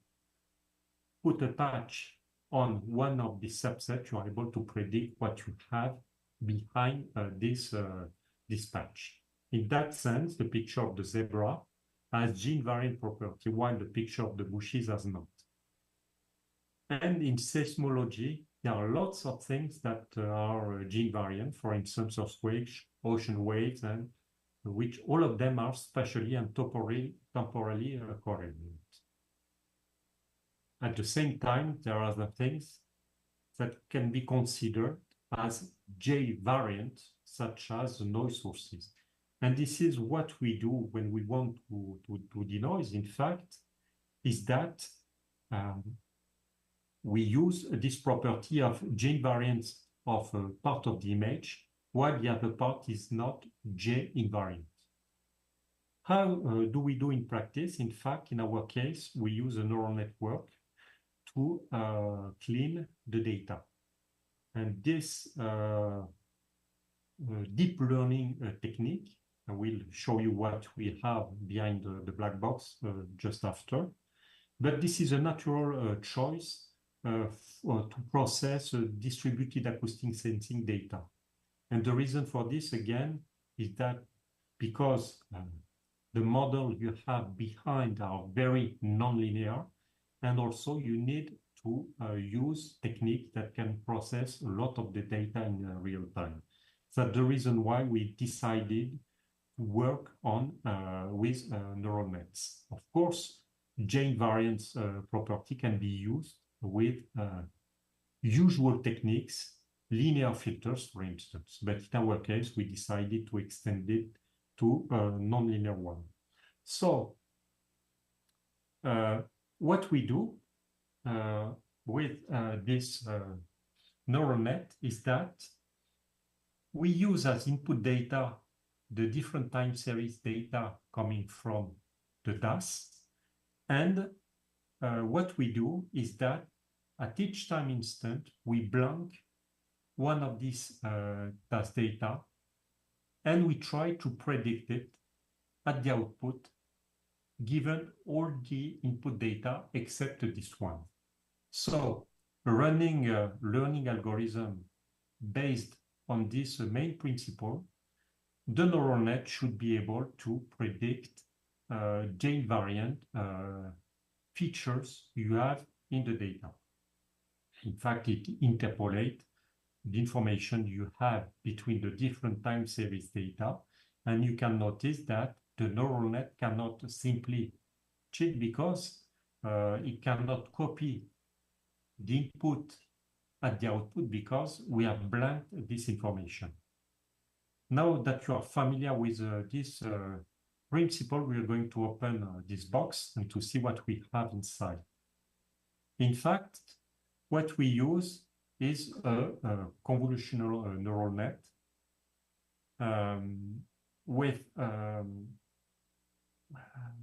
put a patch on one of the subsets, you are able to predict what you have behind this patch. In that sense, the picture of the zebra has J invariant property, while the picture of the bushes has not. And in seismology, there are lots of things that are J invariant, for instance, earthquakes, ocean waves, and which all of them are spatially and temporally correlated. At the same time, there are other things that can be considered as J variant, such as the noise sources. And this is what we do when we want to denoise, in fact, is that we use this property of J invariance of a part of the image, while the other part is not J invariant. How do we do in practice? In fact, in our case, we use a neural network to clean the data. And this deep learning technique, I will show you what we have behind the black box just after. But this is a natural choice to process distributed acoustic sensing data. And the reason for this, again, is that because the model you have behind are very nonlinear, and also you need to use techniques that can process a lot of the data in real time. That's the reason why we decided to work on with neural nets. Of course, J invariance property can be used with usual techniques, linear filters, for instance. But in our case, we decided to extend it to a nonlinear one. So what we do with this neural net is that we use as input data the different time series data coming from the DAS. And what we do is that at each time instant, we blank one of these DAS data, and we try to predict it at the output, given all the input data except this one. So running a learning algorithm based on this main principle, the neural net should be able to predict the invariant features you have in the data. In fact, it interpolates the information you have between the different time series data, and you can notice that the neural net cannot simply cheat because it cannot copy the input at the output because we have blanked this information. Now that you are familiar with this principle, we are going to open this box and to see what we have inside. In fact, what we use is a convolutional neural net with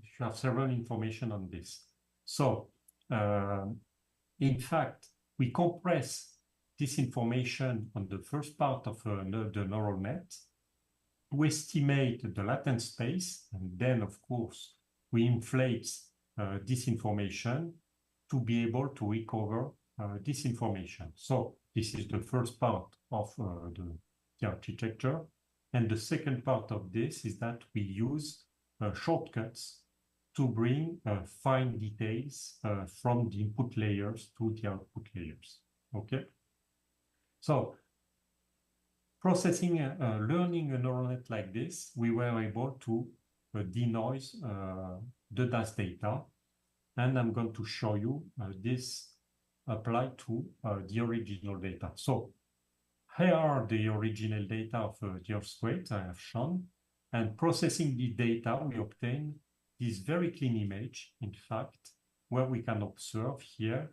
you have several information on this. So in fact, we compress this information on the first part of the neural net to estimate the latent space, and then of course we inflate this information to be able to recover this information. So this is the first part of the architecture. And the second part of this is that we use shortcuts to bring fine details from the input layers to the output layers. Okay. So processing, learning a neural net like this, we were able to denoise the DAS data. And I'm going to show you this applied to the original data. So here are the original data of the earthquake I have shown. And processing the data, we obtain this very clean image, in fact, where we can observe here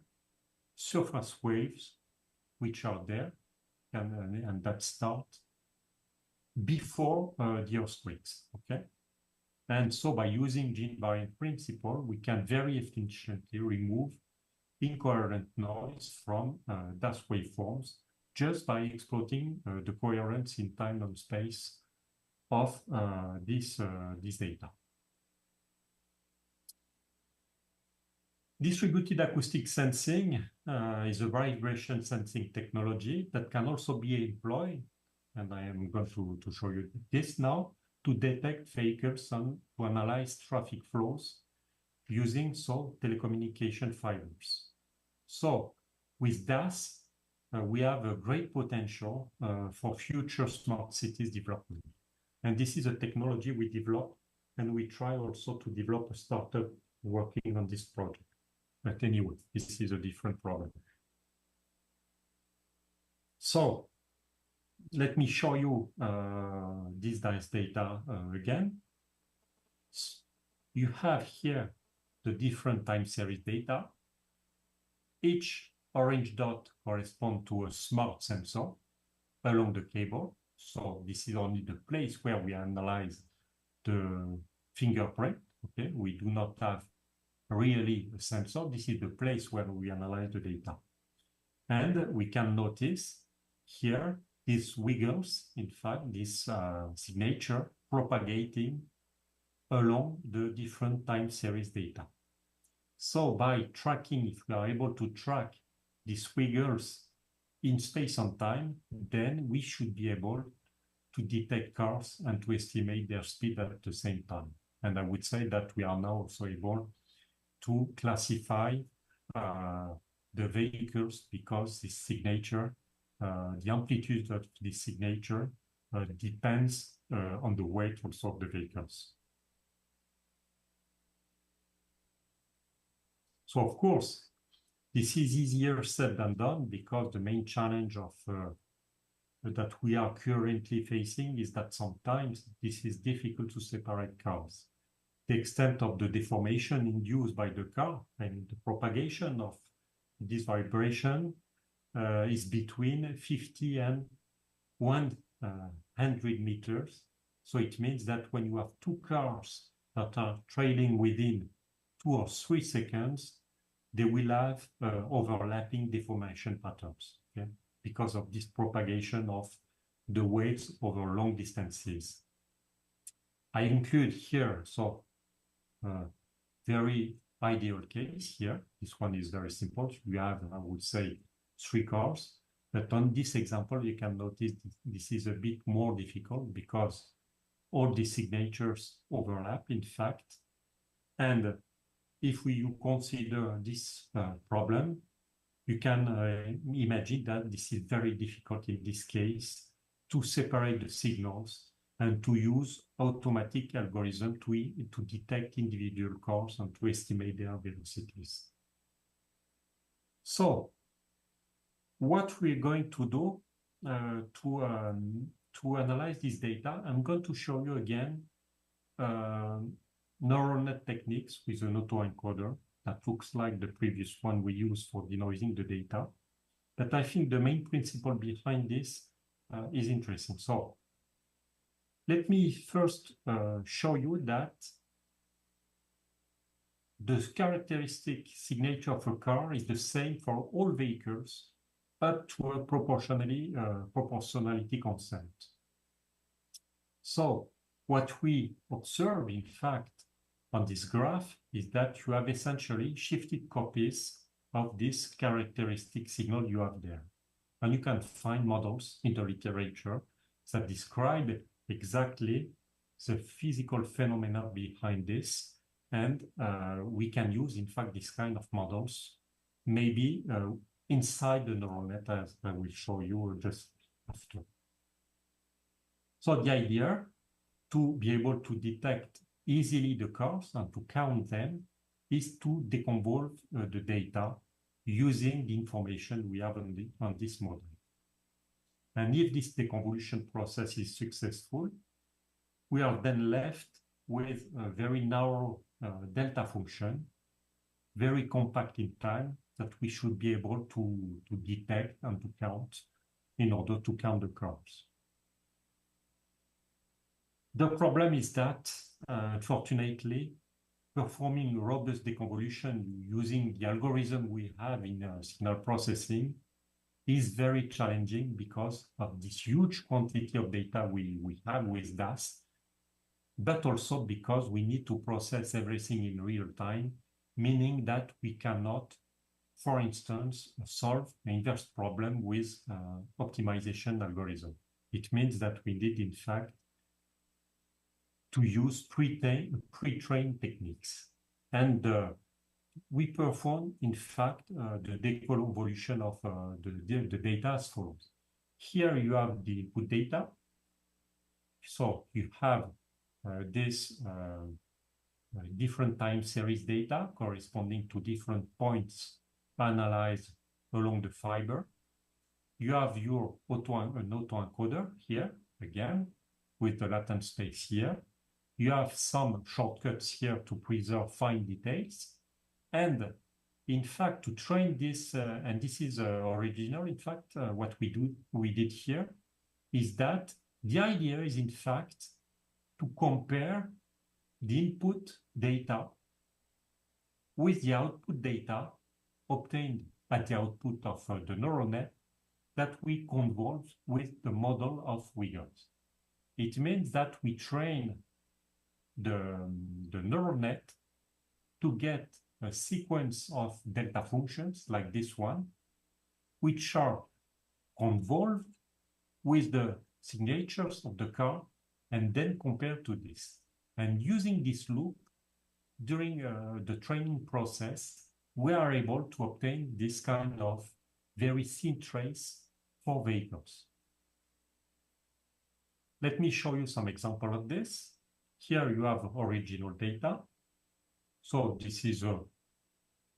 surface waves, which are there, and that start before the earthquakes, okay? And so by using the invariant principle, we can very efficiently remove incoherent noise from DAS waveforms just by exploiting the coherence in time and space of this data. Distributed acoustic sensing is a vibration sensing technology that can also be employed, and I am going to show you this now, to detect vehicles and to analyze traffic flows using telecommunication fibers. So with DAS, we have a great potential for future smart cities development. And this is a technology we develop, and we try also to develop a startup working on this project. But anyway, this is a different problem. So let me show you this DAS data again. You have here the different time series data. Each orange dot corresponds to a smart sensor along the cable. So this is only the place where we analyze the fingerprint. Okay, we do not have really a sensor. This is the place where we analyze the data. And we can notice here these wiggles, in fact, this signature propagating along the different time series data. So by tracking, if we are able to track these wiggles in space and time, then we should be able to detect cars and to estimate their speed at the same time. And I would say that we are now also able to classify the vehicles because this signature, the amplitude of this signature depends on the weight also of the vehicles. So of course, This is easier said than done because the main challenge of that we are currently facing is that sometimes this is difficult to separate cars. The extent of the deformation induced by the car and the propagation of this vibration is between 50 and 100 meters. So it means that when you have two cars that are trailing within 2 or 3 seconds, they will have overlapping deformation patterns, okay? Because of this propagation of the waves over long distances. I include here, so very ideal case here. This one is very simple. You have, I would say, 3 cars. But on this example, you can notice this is a bit more difficult because all the signatures overlap, in fact. And if you consider this problem, you can imagine that this is very difficult in this case to separate the signals and to use automatic algorithm to detect individual cars and to estimate their velocities. So what we're going to do to analyze this data, I'm going to show you again neural net techniques with an autoencoder that looks like the previous one we used for denoising the data. But I think the main principle behind this is interesting. So let me first show you that the characteristic signature of a car is the same for all vehicles up to a proportionality constant. So what we observe, in fact, on this graph is that you have essentially shifted copies of this characteristic signal you have there. And you can find models in the literature that describe exactly the physical phenomena behind this. And we can use, in fact, this kind of models, maybe inside the neural net, as I will show you just after. So the idea to be able to detect easily the cars and to count them is to deconvolve the data using the information we have on this model. And if this deconvolution process is successful, we are then left with a very narrow delta function, very compact in time, that we should be able to detect and to count in order to count the cars. The problem is that, unfortunately, performing robust deconvolution using the algorithm we have in signal processing is very challenging because of this huge quantity of data we have with DAS, but also because we need to process everything in real time, meaning that we cannot, for instance, solve an inverse problem with optimization algorithm. It means that we need, in fact, to use pre-trained techniques. And we perform, in fact, the deconvolution of the data as follows. Here you have the input data. So you have this different time series data corresponding to different points analyzed along the fiber. You have your autoencoder here, again, with the latent space here. You have some shortcuts here to preserve fine details. And in fact, to train this, and this is original, in fact, what we did here is that the idea is, in fact, to compare the input data with the output data obtained at the output of the neural net that we convolve with the model of Wiggers. It means that we train the neural net to get a sequence of delta functions like this one, which are convolved with the signatures of the car and then compared to this. And using this loop, during the training process, we are able to obtain this kind of very thin trace for vehicles. Let me show you some example of this. Here you have original data. So this is a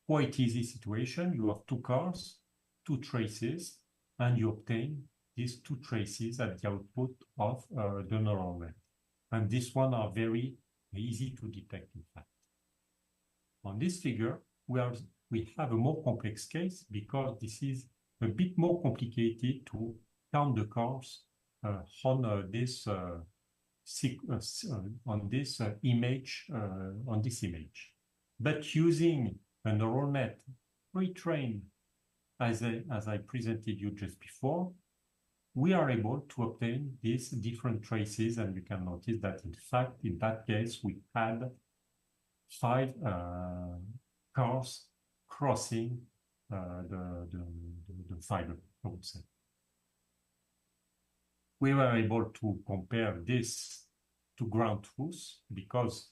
quite easy situation. You have two cars, two traces, and you obtain these two traces at the output of the neural net. And these one are very easy to detect, in fact. On this figure, we have a more complex case because this is a bit more complicated to count the cars on this image. But using a neural net pre-trained, as I presented you just before, we are able to obtain these different traces, and you can notice that, in fact, in that case, we had 5 cars crossing the fiber, I would say. We were able to compare this to ground truth because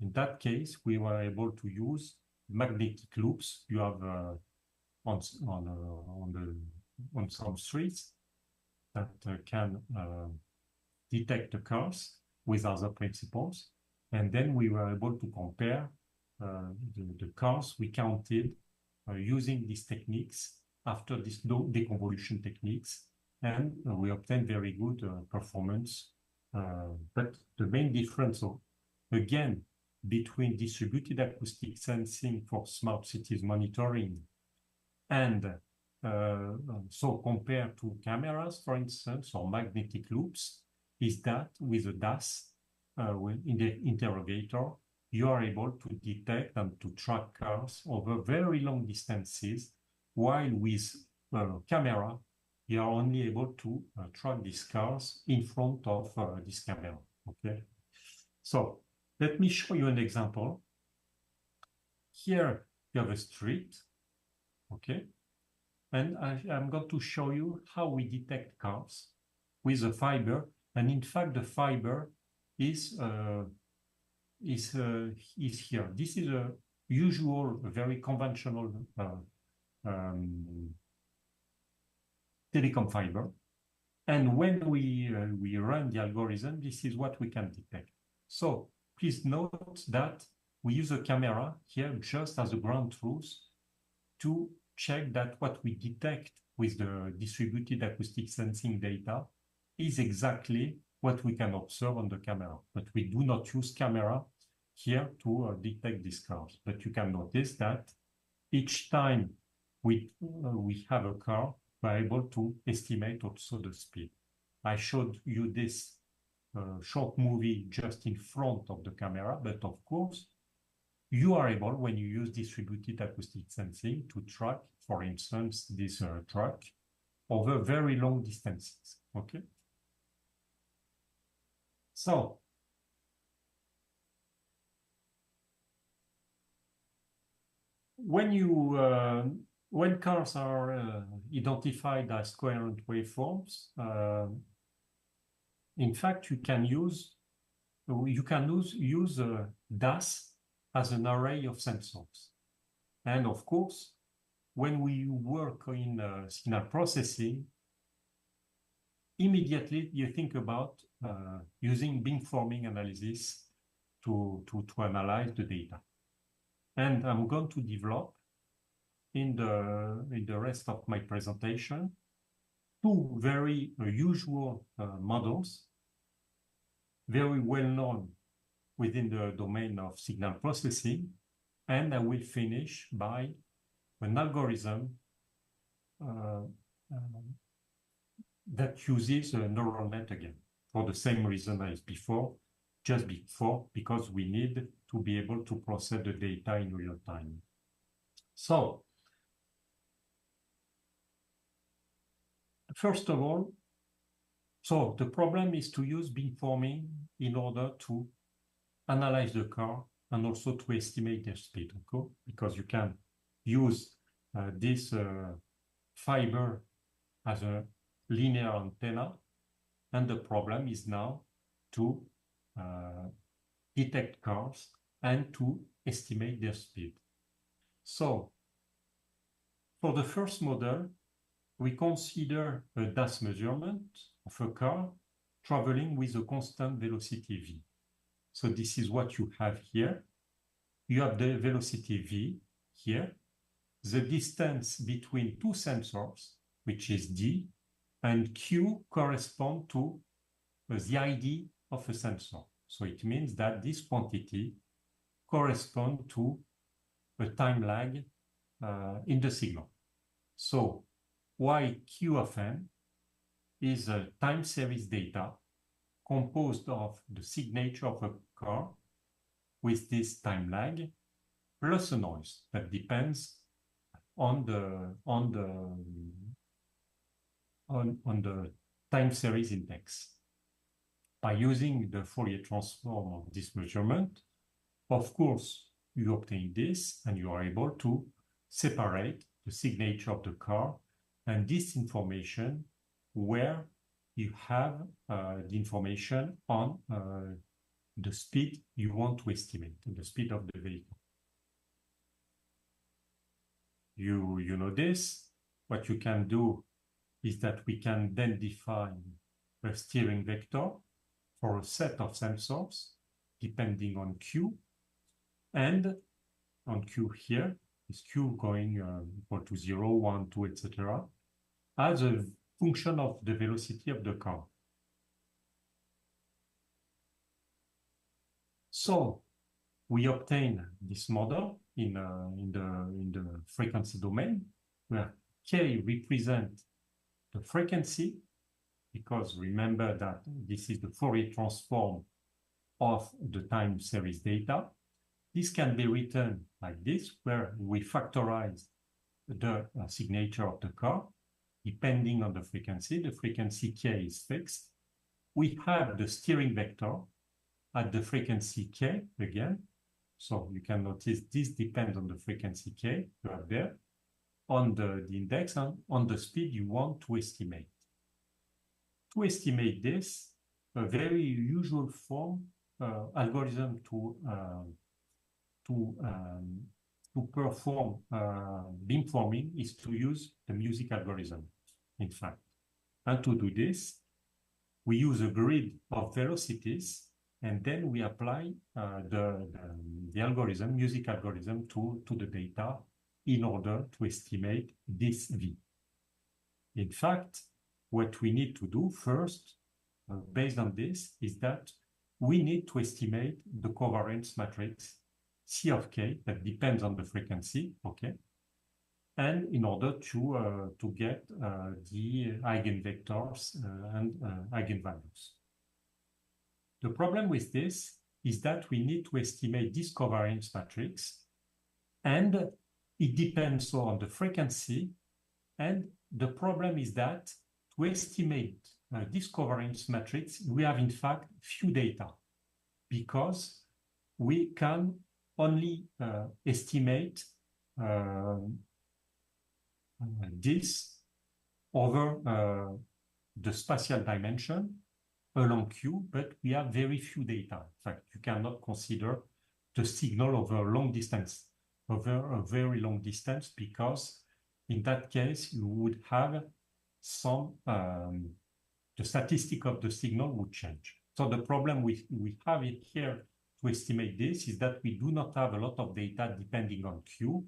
in that case, we were able to use magnetic loops you have on some streets that can detect the cars with other principles. And then we were able to compare the cars we counted using these techniques after these deconvolution techniques, and we obtained very good performance. But the main difference, again, between distributed acoustic sensing for smart cities monitoring and so compared to cameras, for instance, or magnetic loops, is that with a DAS, in the interrogator, you are able to detect and to track cars over very long distances, while with camera, you are only able to track these cars in front of this camera, okay? So let me show you an example. Here you have a street, okay? And I'm going to show you how we detect cars with a fiber. And in fact, the fiber is here. This is a usual, very conventional telecom fiber. And when we run the algorithm, this is what we can detect. So please note that we use a camera here just as a ground truth to check that what we detect with the distributed acoustic sensing data is exactly what we can observe on the camera. But we do not use camera here to detect these cars. But you can notice that each time we have a car, we're able to estimate also the speed. I showed you this short movie just in front of the camera, but of course, you are able, when you use distributed acoustic sensing, to track, for instance, this truck over very long distances, okay? So, when cars are identified as coherent waveforms, in fact, you can use DAS as an array of sensors. And of course, when we work in signal processing, immediately you think about using beamforming analysis to analyze the data. And I'm going to develop in the rest of my presentation 2 very usual models, very well known within the domain of signal processing, and I will finish by an algorithm that uses a neural net again, for the same reason as before, just before, because we need to be able to process the data in real time. So, first of all, so the problem is to use beamforming in order to analyze the car and also to estimate their speed, okay? Because you can use this fiber as a linear antenna, and the problem is now to detect cars and to estimate their speed. So, for the first model, we consider a DAS measurement of a car traveling with a constant velocity v. So this is what you have here. You have the velocity v here, the distance between two sensors, which is D, and Q correspond to the ID of a sensor. So it means that this quantity corresponds to a time lag in the signal. So Y Q of n is a time series data composed of the signature of a car with this time lag plus a noise that depends on the time series index. By using the Fourier transform of this measurement, of course, you obtain this and you are able to separate the signature of the car and this information where you have the information on the speed you want to estimate, the speed of the vehicle. You know this. What you can do is that we can then define a steering vector for a set of sensors depending on Q, and on Q here is Q going equal to 0, 1, 2, etc. as a function of the velocity of the car. So we obtain this model in the frequency domain where K represents the frequency, because remember that this is the Fourier transform of the time series data. This can be written like this, where we factorize the signature of the car depending on the frequency. The frequency K is fixed. We have the steering vector at the frequency K again. So you can notice this depends on the frequency K you have there, on the index, and on the speed you want to estimate. To estimate this, a very usual form algorithm to perform beamforming is to use the music algorithm, in fact. And to do this, we use a grid of velocities, and then we apply the algorithm, music algorithm, to the data in order to estimate this V. In fact, what we need to do first, based on this, is that we need to estimate the covariance matrix C of K that depends on the frequency, okay? And in order to get the eigenvectors and eigenvalues. The problem with this is that we need to estimate this covariance matrix, and it depends on the frequency. And the problem is that to estimate this covariance matrix, we have in fact few data, because we can only estimate this over the spatial dimension along Q, but we have very few data. In fact, you cannot consider the signal over a long distance, over a very long distance, because in that case, you would have some, the statistic of the signal would change. So the problem we have it here to estimate this is that we do not have a lot of data depending on Q,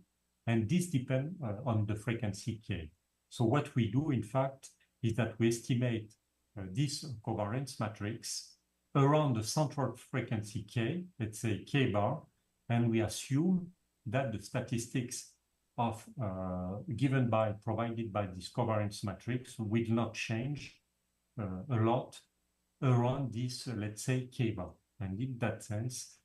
and this depends on the frequency K. So what we do, in fact, is that we estimate this covariance matrix around the central frequency K, let's say K bar, and we assume that the statistics of provided by this covariance matrix will not change a lot around this, let's say, K bar. And in that sense,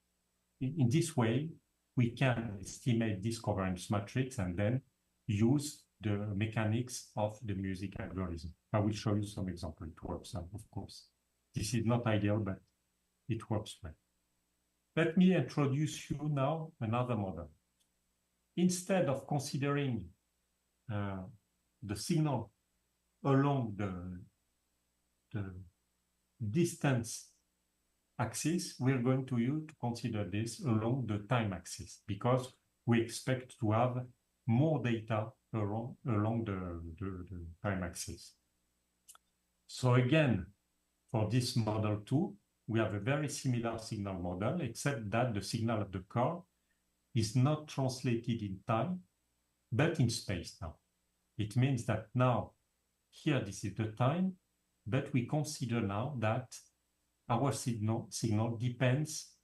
in this way, we can estimate this covariance matrix and then use the mechanics of the music algorithm. I will show you some example. It works out, of course. This is not ideal, but it works well. Let me introduce you now another model. Instead of considering the signal along the distance axis, we're going to consider this along the time axis, because we expect to have more data along the time axis. So again, for this model too, we have a very similar signal model, except that the signal of the car is not translated in time, but in space now. It means that now, here, this is the time, but we consider now that our signal depends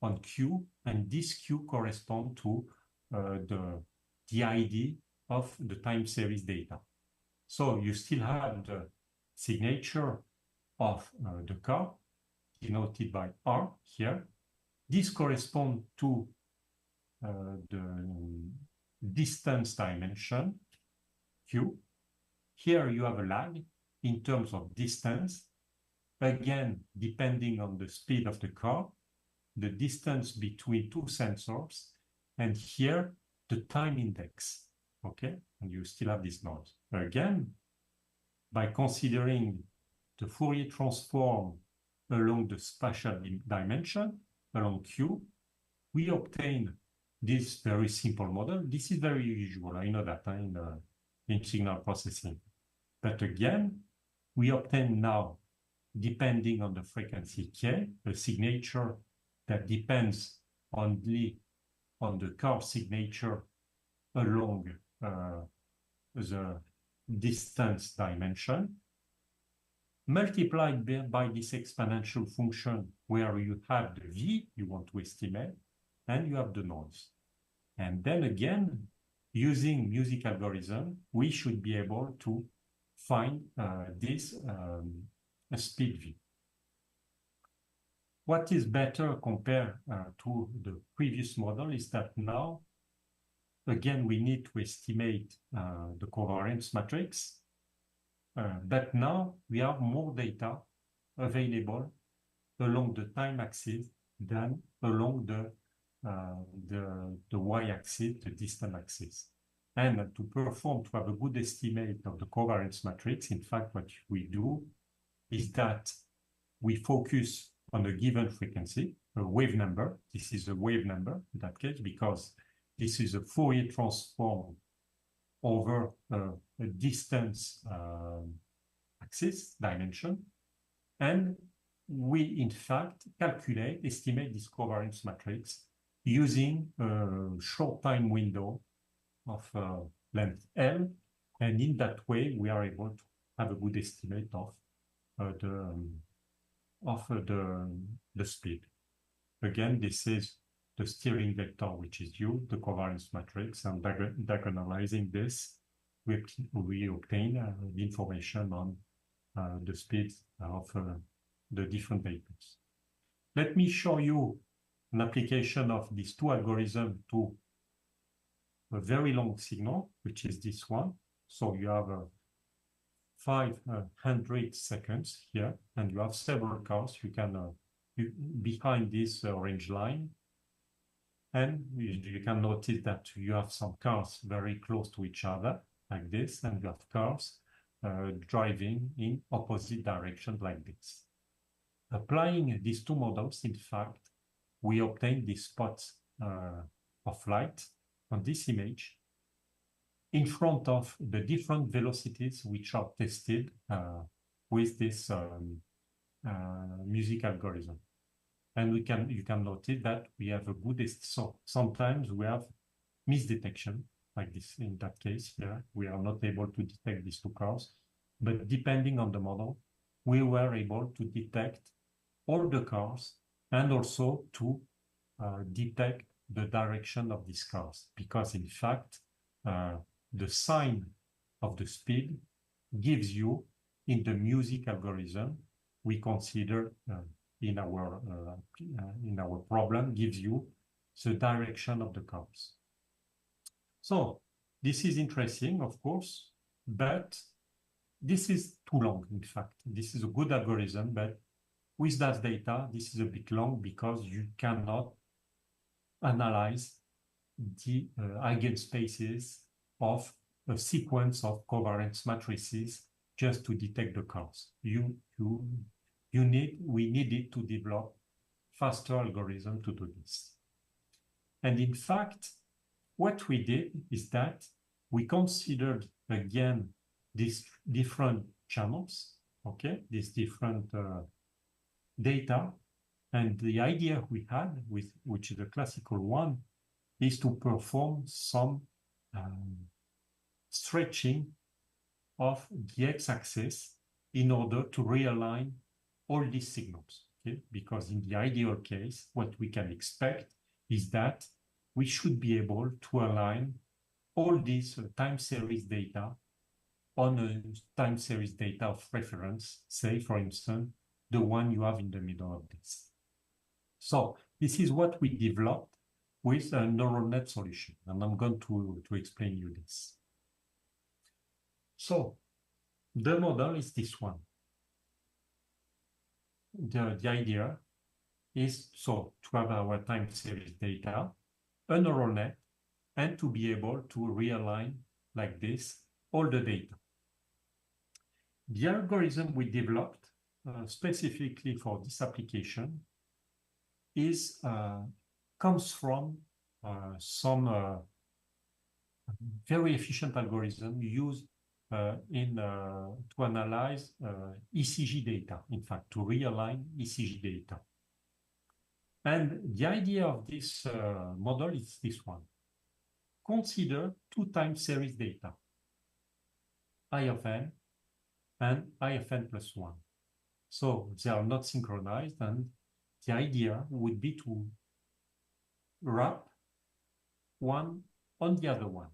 on Q, and this Q corresponds to the ID of the time series data. So you still have the signature of the car, denoted by R here. This corresponds to the distance dimension, Q. Here you have a lag in terms of distance. Again, depending on the speed of the car, the distance between two sensors, and here the time index, okay? And you still have this noise. Again, by considering the Fourier transform along the spatial dimension, along Q, we obtain this very simple model. This is very usual, I know that in signal processing. But again, we obtain now, depending on the frequency K, a signature that depends only on the car signature along the distance dimension, multiplied by this exponential function where you have the V you want to estimate, and you have the noise. And then again, using music algorithm, we should be able to find this speed V. What is better compared to the previous model is that now, again, we need to estimate the covariance matrix, but now we have more data available along the time axis than along the y-axis, the distance axis. And to have a good estimate of the covariance matrix, in fact, what we do is that we focus on a given frequency, a wave number. This is a wave number in that case, because this is a Fourier transform over a distance axis dimension. And we, in fact, estimate this covariance matrix using a short time window of length L. And in that way, we are able to have a good estimate of the speed. Again, this is the steering vector, which is U, the covariance matrix, and diagonalizing this, we obtain the information on the speeds of the different vehicles. Let me show you an application of these two algorithms to a very long signal, which is this one. So you have 500 seconds here, and you have several cars. You can behind this orange line, and you can notice that you have some cars very close to each other, like this, and you have cars driving in opposite directions like this. Applying these two models, in fact, we obtain these spots of light on this image in front of the different velocities which are tested with this music algorithm. And you can notice that we have a good, so sometimes we have misdetection, like this in that case here. We are not able to detect these two cars, but depending on the model, we were able to detect all the cars and also to detect the direction of these cars, because in fact, the sign of the speed gives you, in the music algorithm, we consider in our problem, gives you the direction of the cars. So this is interesting, of course, but this is too long, in fact. This is a good algorithm, but with that data, this is a bit long because you cannot analyze the eigenspaces of a sequence of covariance matrices just to detect the cars. We needed to develop faster algorithm to do this. And in fact, what we did is that we considered again these different channels, okay, these different data. And the idea we had, which is the classical one, is to perform some stretching of the x-axis in order to realign all these signals, okay? Because in the ideal case, what we can expect is that we should be able to align all these time series data on a time series data of reference, say, for instance, the one you have in the middle of this. So this is what we developed with a neural net solution, and I'm going to explain you this. So the model is this one. The idea is so to have our time series data, a neural net, and to be able to realign like this all the data. The algorithm we developed specifically for this application is comes from some very efficient algorithm used to analyze ECG data, in fact, to realign ECG data. And the idea of this model is this one. Consider two time series data, I of n and I of n plus 1. So they are not synchronized, and the idea would be to wrap one on the other one.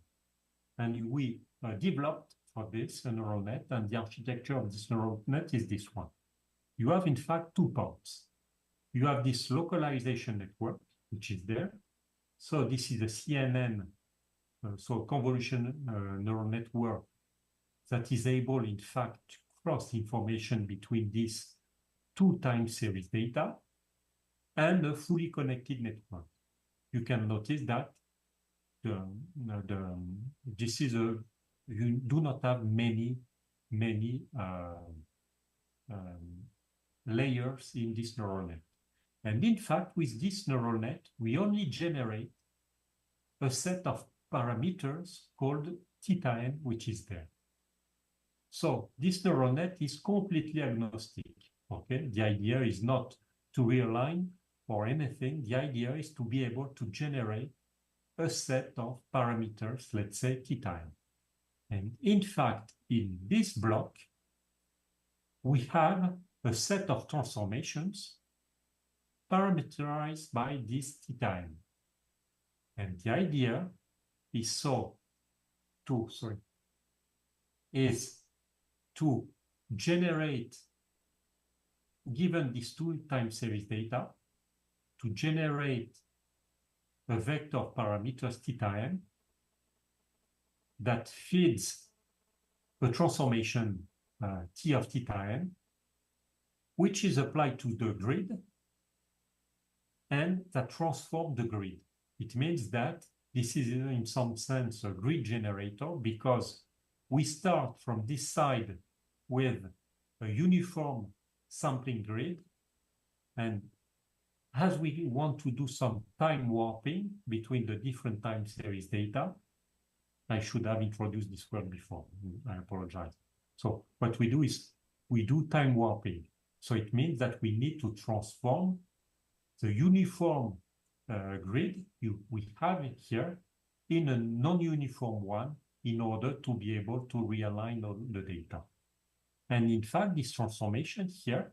And we developed for this a neural net, and the architecture of this neural net is this one. You have, in fact, two parts. You have this localization network, which is there. So this is a CNN, so convolution neural network that is able, in fact, to cross information between these two time series data and a fully connected network. You can notice that this is you do not have many layers in this neural net. And in fact, with this neural net, we only generate a set of parameters called theta n, which is there. So this neural net is completely agnostic, okay? The idea is not to realign or anything. The idea is to be able to generate a set of parameters, let's say theta n. And in fact, in this block, we have a set of transformations parameterized by this theta n. And the idea is to generate, given these two time series data, to generate a vector of parameters theta n that feeds a transformation T of theta n, which is applied to the grid and that transforms the grid. It means that this is in some sense a grid generator because we start from this side with a uniform sampling grid, and as we want to do some time warping between the different time series data, I should have introduced this word before, I apologize. So what we do is we do time warping. So it means that we need to transform the uniform grid we have here in a non-uniform one in order to be able to realign all the data. And in fact, this transformation here,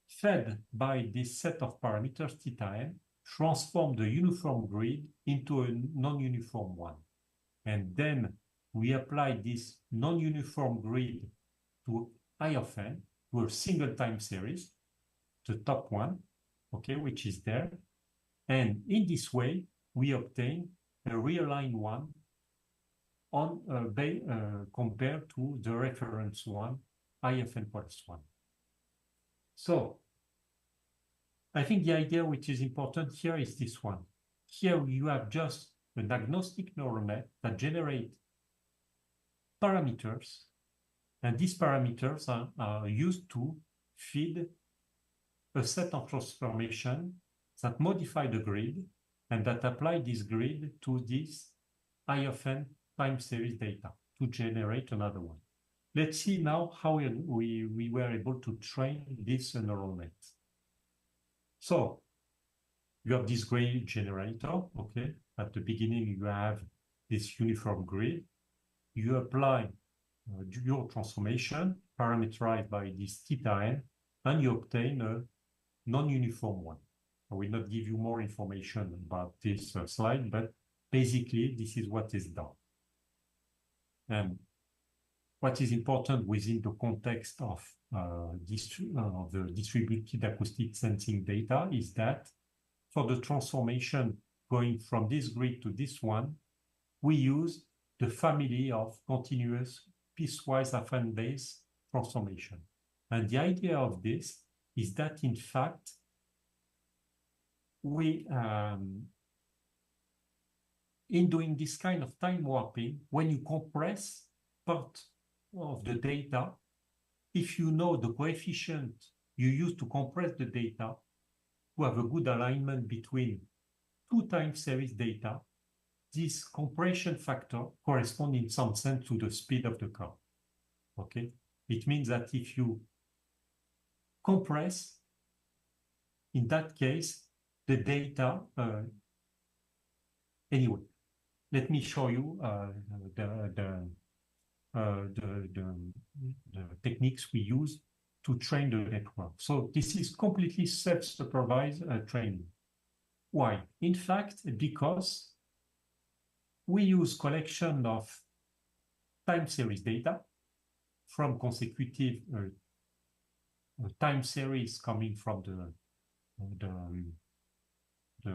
fed by this set of parameters theta n, transform the uniform grid into a non-uniform one. And then we apply this non-uniform grid to I of n, to a single time series, the top one, okay, which is there. And in this way, we obtain a realigned one on compared to the reference one, I of n plus 1. So I think the idea which is important here is this one. Here you have just an agnostic neural net that generate parameters, and these parameters are used to feed a set of transformation that modify the grid and that apply this grid to this I of n time series data to generate another one. Let's see now how we were able to train this neural net. So you have this grid generator, okay? At the beginning, you have this uniform grid, you apply your transformation parameterized by this theta n, and you obtain a non-uniform one. I will not give you more information about this slide, but basically this is what is done. And what is important within the context of the distributed acoustic sensing data is that for the transformation going from this grid to this one, we use the family of continuous piecewise affine-based transformation. And the idea of this is that, in fact, we, in doing this kind of time warping, when you compress part of the data, if you know the coefficient you use to compress the data, to have a good alignment between two time series data, this compression factor corresponds in some sense to the speed of the curve. Okay, it means that if you compress, in that case, the data. Anyway, let me show you the techniques we use to train the network. So this is completely self-supervised training. Why? In fact, because we use collection of time series data from consecutive time series coming from the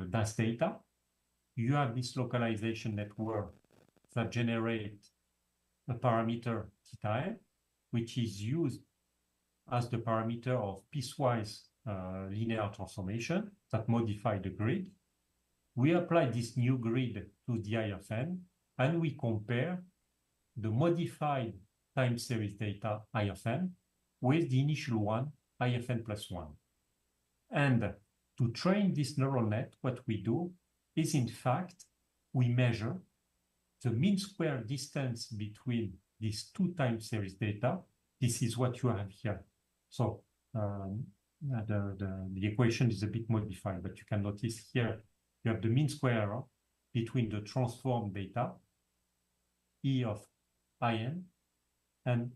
DAS data. You have this localization network that generate a parameter theta n, which is used as the parameter of piecewise linear transformation that modify the grid. We apply this new grid to the IFN, and we compare the modified time series data IFN with the initial one, IFN plus 1. And to train this neural net, what we do is, in fact, we measure the mean square distance between these two time series data. This is what you have here. So the equation is a bit modified, but you can notice here you have the mean square error between the transformed data, E of IN, and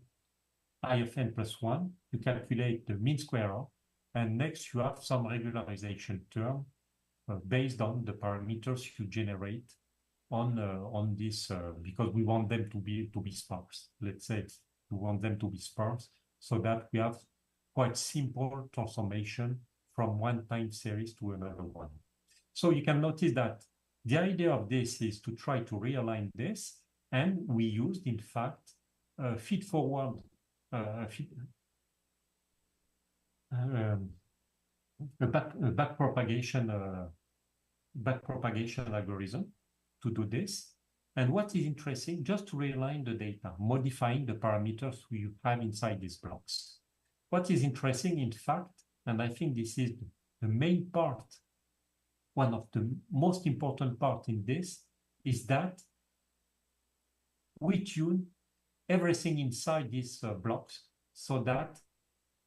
IFN plus 1. You calculate the mean square error, and next you have some regularization term based on the parameters you generate on this, because we want them to be sparse. Let's say we want them to be sparse so that we have quite simple transformation from one time series to another one. So you can notice that the idea of this is to try to realign this, and we used, in fact, feed-forward back propagation algorithm to do this. And what is interesting, just to realign the data, modifying the parameters we have inside these blocks. What is interesting, in fact, and I think this is the main part, one of the most important part in this, is that we tune everything inside these blocks so that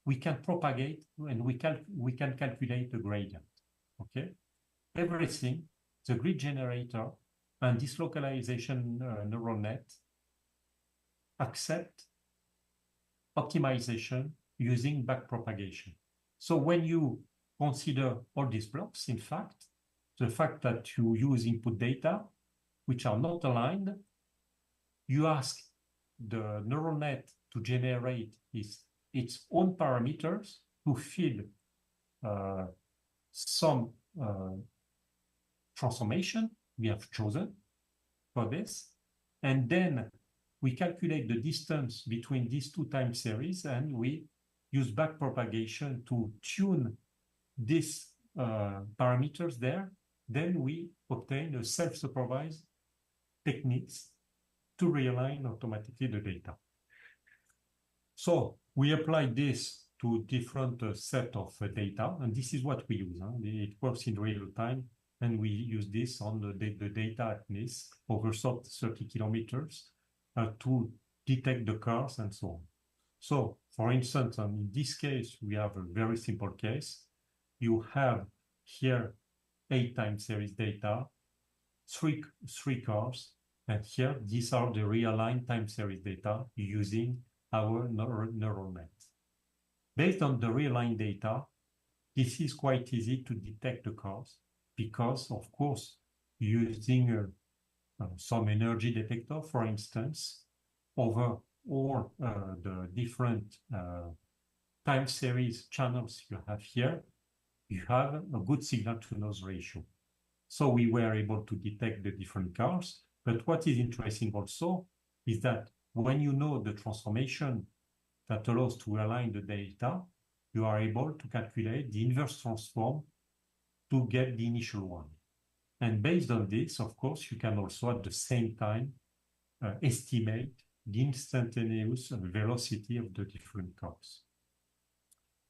we can propagate and we can calculate the gradient. Okay, everything, the grid generator and this localization neural net accept optimization using backpropagation. So when you consider all these blocks, in fact, the fact that you use input data which are not aligned, you ask the neural net to generate its own parameters to feed some transformation we have chosen for this, and then we calculate the distance between these two time series, and we use backpropagation to tune these parameters there. Then we obtain a self-supervised techniques to realign automatically the data. So we apply this to different set of data, and this is what we use. It works in real time, and we use this on the data at NIS over 30 kilometers to detect the cars and so on. So, for instance, in this case, we have a very simple case. You have here 8 time series data, three cars, And here, these are the realigned time series data using our neural net. Based on the realigned data, this is quite easy to detect the cause because, of course, using some energy detector, for instance, over all the different time series channels you have here, you have a good signal-to-noise ratio. So we were able to detect the different cars. But what is interesting also is that when you know the transformation that allows to align the data, you are able to calculate the inverse transform to get the initial one. And based on this, of course, you can also at the same time estimate the instantaneous velocity of the different cars.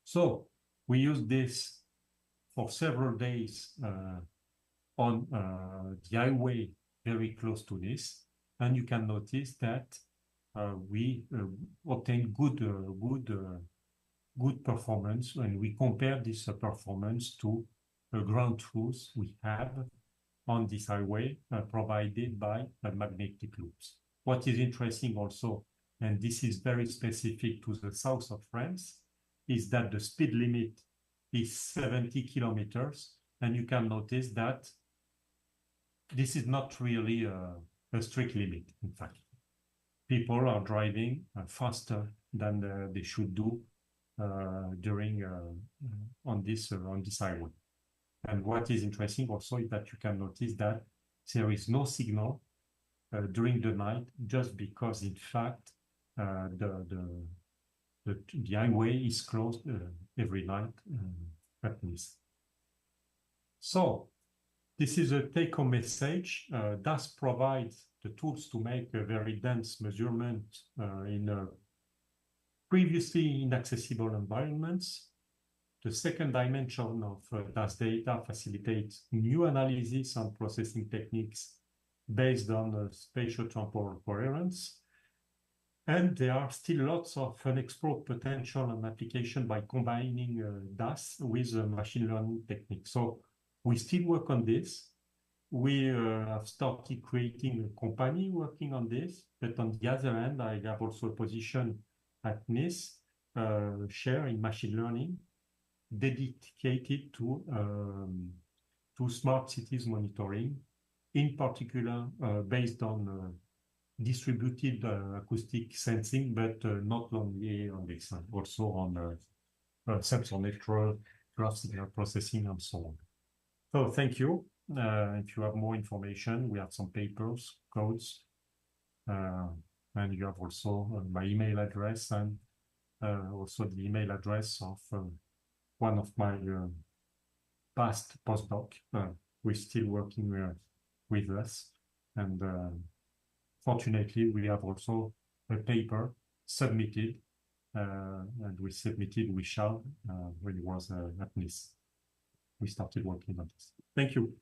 So we use this for several days on the highway very close to this, and you can notice that we obtain good performance when we compare this performance to the ground truth we have on this highway provided by magnetic loops. What is interesting also, and this is very specific to the south of France, is that the speed limit is 70 kilometers, and you can notice that this is not really a strict limit, in fact. People are driving faster than they should do during on this highway. And what is interesting also is that you can notice that there is no signal during the night, just because, in fact, the highway is closed every night at least. So this is a take-home message. DAS provides the tools to make a very dense measurement in previously inaccessible environments. The second dimension of DAS data facilitates new analysis and processing techniques based on spatial-temporal coherence. And there are still lots of unexplored potential and application by combining DAS with machine learning techniques. So we still work on this. We have started creating a company working on this, but on the other hand, I have also a position at NIST, share in machine learning, dedicated to smart cities monitoring, in particular based on distributed acoustic sensing, but not only on this, also on sensor network, graph signal processing, and so on. So thank you. If you have more information, we have some papers, codes, and you have also my email address and also the email address of one of my past postdoc who is still working with us. And fortunately, we have also a paper submitted, and we submitted with Charles when he was at NIST. We started working on this. Thank you.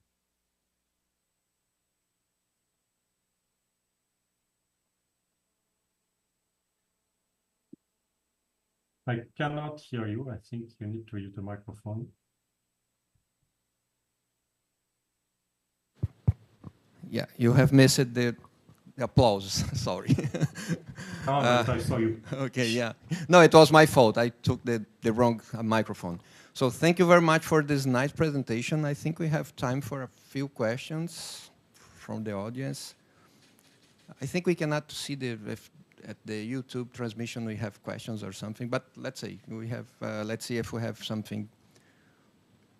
I cannot hear you. I think you need to use the microphone. Yeah, you have missed the applause. Sorry. Oh, no, I saw you. Okay, yeah. No, it was my fault. I took the wrong microphone. So thank you very much for this nice presentation. I think we have time for a few questions from the audience. I think we cannot see if at the YouTube transmission we have questions or something, but let's see. We have. Let's see if we have something.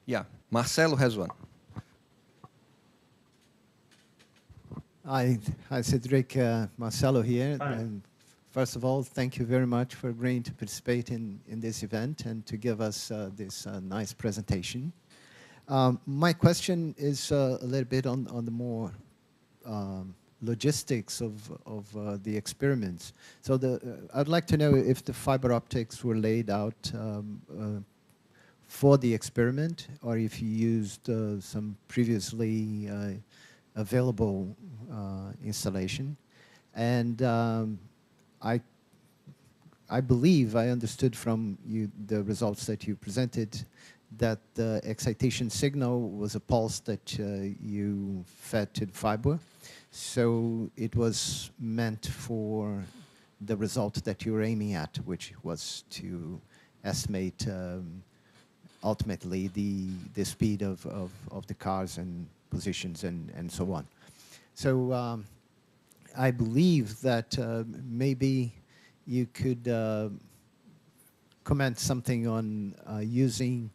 Yeah, Marcello has one. Hi, Cedric. Marcello here. Hi. And first of all, thank you very much for agreeing to participate in this event and to give us this nice presentation. My question is a little bit on the more logistics of the experiments. So I'd like to know if the fiber optics were laid out for the experiment, or if you used some previously available installation. And I believe I understood from you the results that you presented that the excitation signal was a pulse that you fed to the fiber. So it was meant for the result that you were aiming at, which was to estimate ultimately the speed of the cars and positions and so on. So I believe that maybe you could comment something on using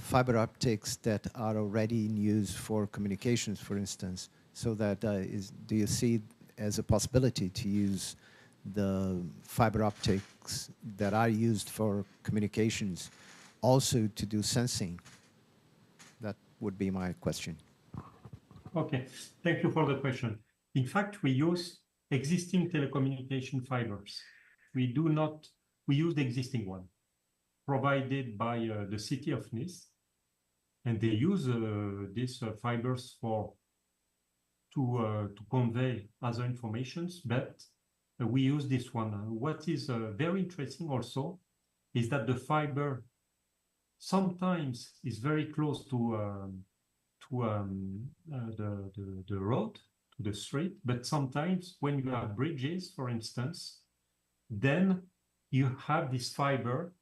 fiber optics that are already in use for communications, for instance, so that do you see as a possibility to use the fiber optics that are used for communications also to do sensing? That would be my question. Okay, thank you for the question. In fact, we use existing telecommunication fibers. We use the existing one provided by the city of Nice, and they use these fibers to convey other informations, but we use this one. What is very interesting also is that the fiber sometimes is very close to the road, to the street, but sometimes when you have bridges, for instance, then you have this fiber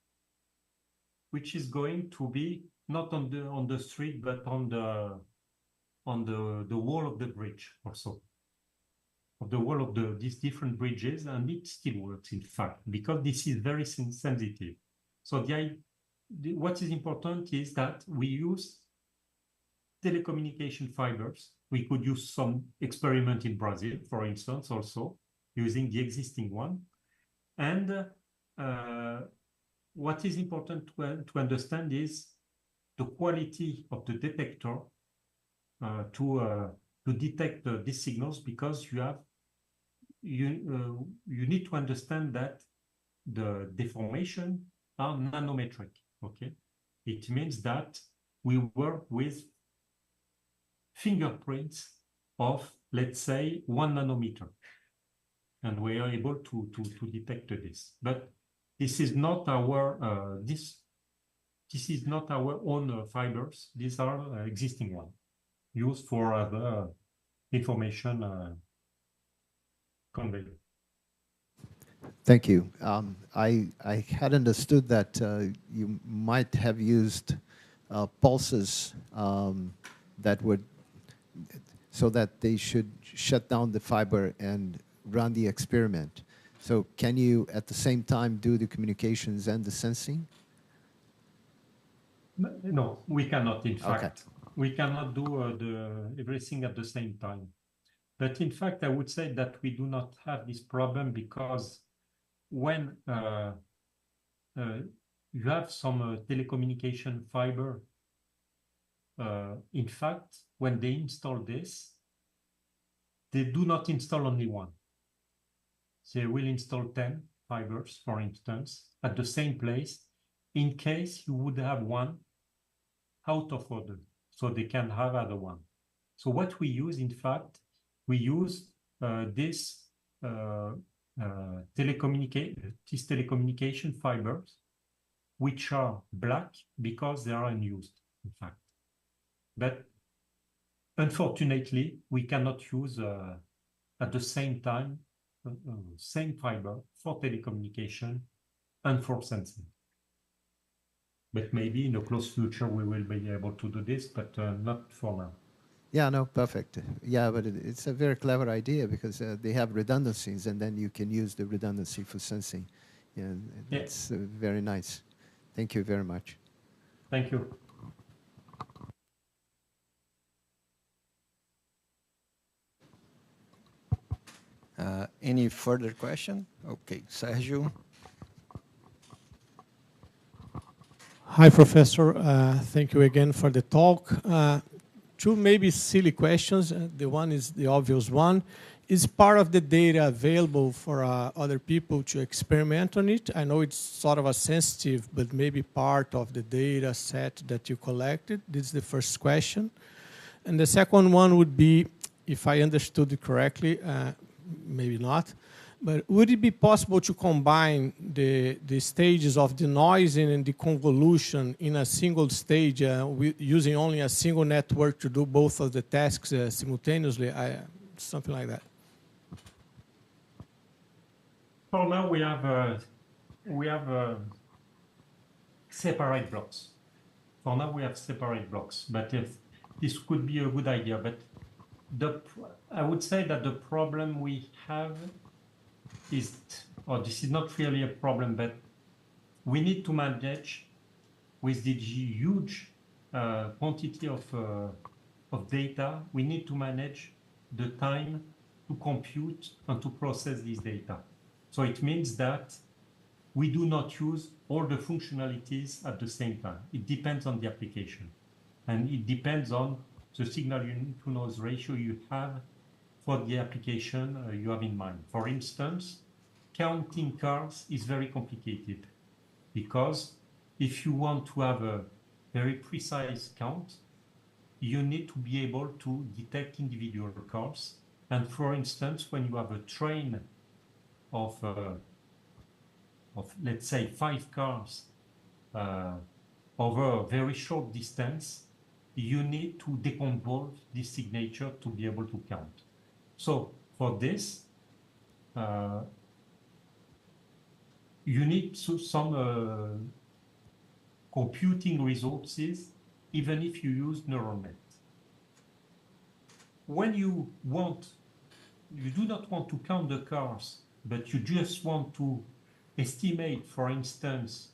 which is going to be not on the street, but on the wall of the bridge also, of the wall of these different bridges, and it still works, in fact, because this is very sensitive. So what is important is that we use telecommunication fibers. We could use some experiment in Brazil, for instance, also using the existing one. And what is important to understand is the quality of the detector to detect these signals, because you need to understand that the deformation are nanometric. Okay, it means that we work with fingerprints of, let's say, 1 nanometer, and we are able to detect this. But this is not our this is not our own fibers. These are existing ones used for other information conveyed. Thank you. I had understood that you might have used pulses that would, so that they should shut down the fiber and run the experiment. So can you at the same time do the communications and the sensing? No, we cannot, in fact. Okay. We cannot do everything at the same time. But in fact, I would say that we do not have this problem, because when you have some telecommunication fiber, in fact, when they install this, they do not install only one. They will install 10 fibers, for instance, at the same place, in case you would have one out of order, so they can have other one. So what we use, in fact, we use these telecommunication fibers, which are black because they are unused, in fact. But unfortunately, we cannot use at the same time same fiber for telecommunication and for sensing. But maybe in the close future we will be able to do this, but not for now. Yeah, no, perfect. Yeah, but it's a very clever idea, because they have redundancies, and then you can use the redundancy for sensing. Yeah, it's very nice. Thank you very much. Thank you. Any further question? Okay, Sergio. Hi, Professor. Thank you again for the talk. Two maybe silly questions. The one is the obvious one. Is part of the data available for other people to experiment on it? I know it's sort of a sensitive, but maybe part of the data set that you collected. This is the first question. And the second one would be, if I understood it correctly, maybe not, But would it be possible to combine the stages of denoising and the convolution in a single stage using only a single network to do both of the tasks simultaneously? Something like that. For now, we have separate blocks. For now, we have separate blocks, but if this could be a good idea. But I would say that the problem we have is, or this is not really a problem, but we need to manage with the huge quantity of data. We need to manage the time to compute and to process this data. So it means that we do not use all the functionalities at the same time. It depends on the application. And it depends on the signal to noise ratio you have for the application you have in mind. For instance, counting cars is very complicated because if you want to have a very precise count, you need to be able to detect individual cars. And for instance, when you have a train of let's say 5 cars over a very short distance, you need to decompose this signature to be able to count. So for this, you need some computing resources, even if you use neural net. When you do not want to count the cars, but you just want to estimate, for instance,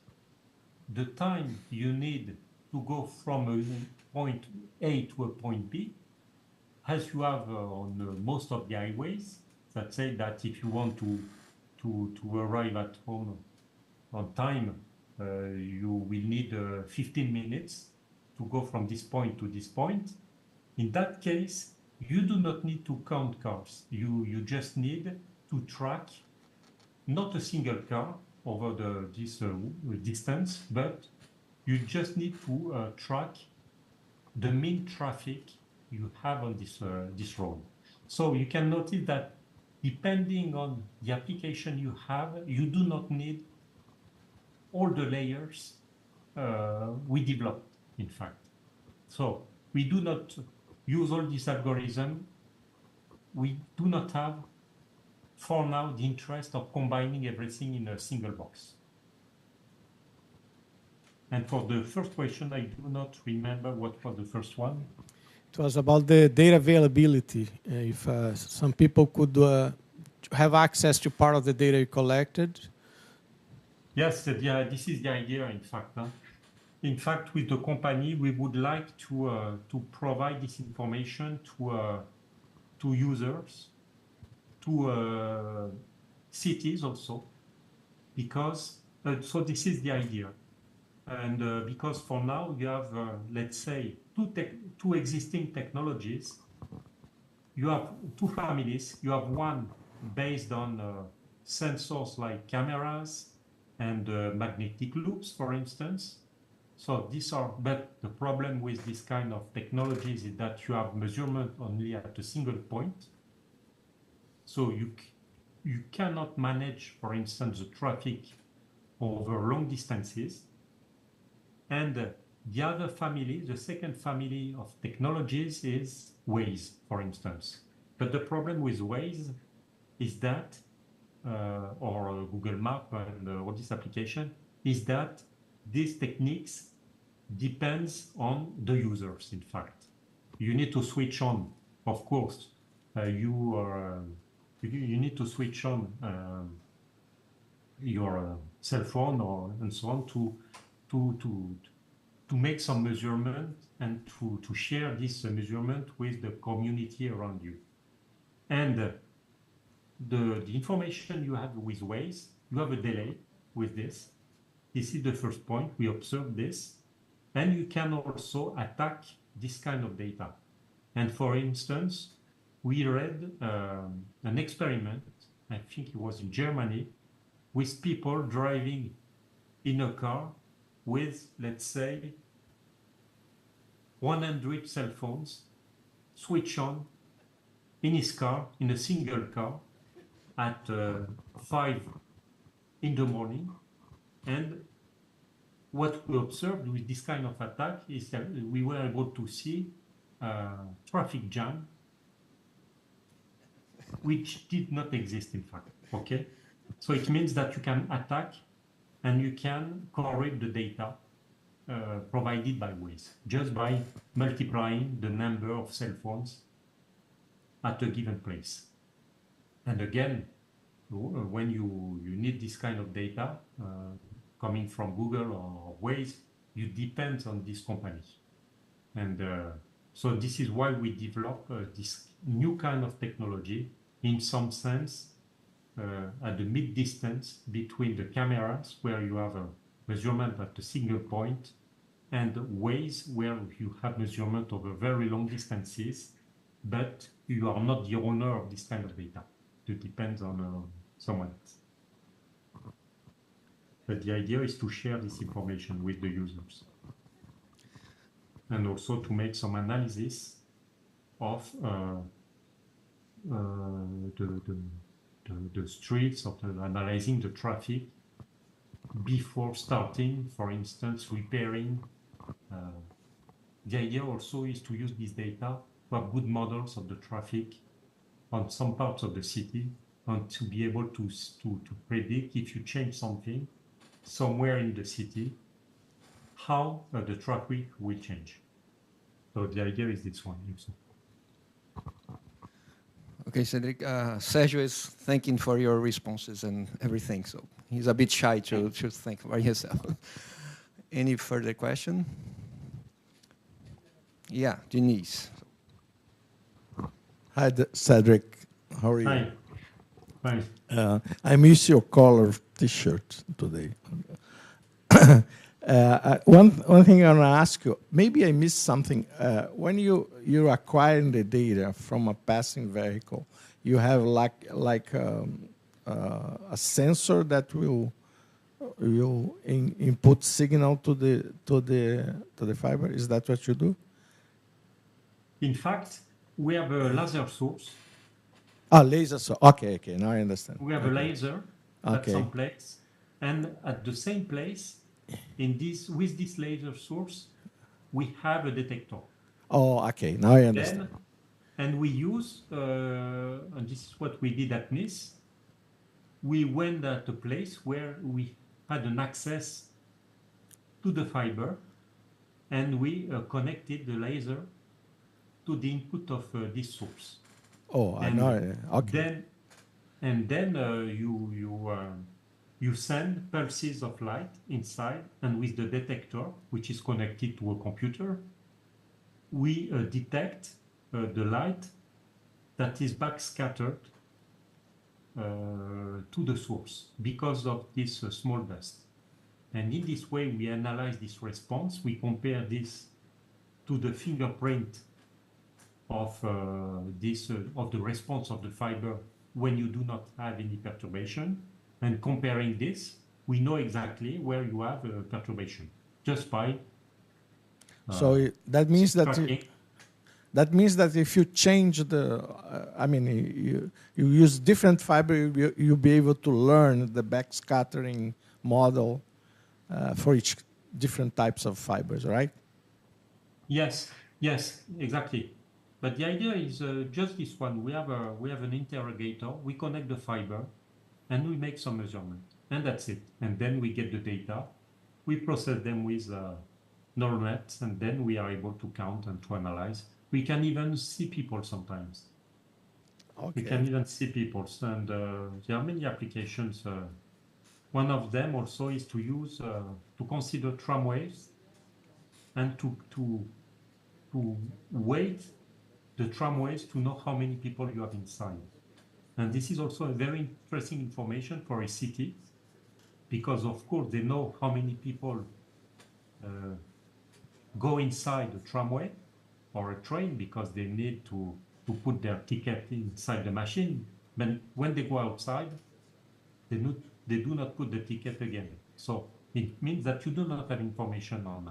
the time you need to go from a point A to a point B, as you have on most of the highways, that say that if you want to arrive at home on time, you will need 15 minutes to go from this point to this point. In that case, you do not need to count cars. You just need to track not a single car over this distance, but you just need to track the mean traffic you have on this road. So you can notice that depending on the application you have, you do not need all the layers we developed, in fact. So we do not use all this algorithm. We do not have, for now, the interest of combining everything in a single box. And for the first question, I do not remember what was the first one. It was about the data availability. If some people could have access to part of the data you collected. Yes, this is the idea, in fact. Huh? In fact, with the company, we would like to provide this information to users, to cities also, because, so this is the idea. And because for now you have, let's say, two existing technologies. You have two families. You have one based on sensors like cameras and magnetic loops, for instance. So these are, but the problem with this kind of technologies is that you have measurement only at a single point. So you cannot manage, for instance, the traffic over long distances. And the other family, the second family of technologies is Waze, for instance. But the problem with Waze is that, or Google Map and all this application, is that these techniques depends on the users, in fact. You need to switch on, of course, you need to switch on your cell phone and so on to make some measurement and to share this measurement with the community around you. And the information you have with Waze, you have a delay with this. This is the first point. We observe this. And you can also attack this kind of data. And for instance, we read an experiment, I think it was in Germany, with people driving in a car with, let's say, 100 cell phones switch on in his car, in a single car, at 5 in the morning. And what we observed with this kind of attack is that we were able to see traffic jam, which did not exist in fact, okay? So it means that you can attack and you can correct the data provided by Waze, just by multiplying the number of cell phones at a given place. And again, when you need this kind of data coming from Google or Waze, you depend on this company. And so this is why we develop this new kind of technology, in some sense, at the mid-distance between the cameras, where you have a measurement at a single point, and Waze, where you have measurement over very long distances, but you are not the owner of this kind of data. It depends on someone else. But the idea is to share this information with the users, and also to make some analysis of the streets, of analyzing the traffic before starting, for instance, repairing. The idea also is to use this data to have good models of the traffic on some parts of the city, and to be able to predict, if you change something somewhere in the city, how the traffic will change. So the idea is this one. Okay, Cedric. Sergio is thanking for your responses and everything, so he's a bit shy to thank for himself. Any further question? Yeah, Denise. Hi, Cedric. How are you? Hi. Hi. I miss your color T-shirt today. One thing I want to ask you, maybe I missed something. When you're acquiring the data from a passing vehicle, you have like a sensor that will input signal to the fiber. Is that what you do? In fact, we have a laser source. Ah, laser source. Okay. Now I understand. We have a laser at some place, and at the same place, with this laser source, we have a detector. Oh, okay. Now I understand. And we use, and this is what we did at Nice. We went at a place where we had an access to the fiber, and we connected the laser to the input of this source. Oh, I know. Okay. Then you send pulses of light inside, and with the detector, which is connected to a computer, we detect the light that is backscattered to the source because of this small dust. And in this way, we analyze this response. We compare this to the fingerprint of the response of the fiber when you do not have any perturbation. And comparing this, we know exactly where you have a perturbation just by. So that means that if you change you use different fiber, you'll be able to learn the backscattering model for each different types of fibers, right? Yes, exactly. But the idea is just this one. We have an interrogator. We connect the fiber, and we make some measurement, and that's it. And then we get the data. We process them with neural nets, and then we are able to count and to analyze. We can even see people sometimes. Okay. We can even see people, and there are many applications. One of them also is to use to consider tramways and to weight the tramways to know how many people you have inside. And this is also a very interesting information for a city, because of course they know how many people go inside a tramway or a train, because they need to put their ticket inside the machine. But when they go outside, they do not put the ticket again. So it means that you do not have information on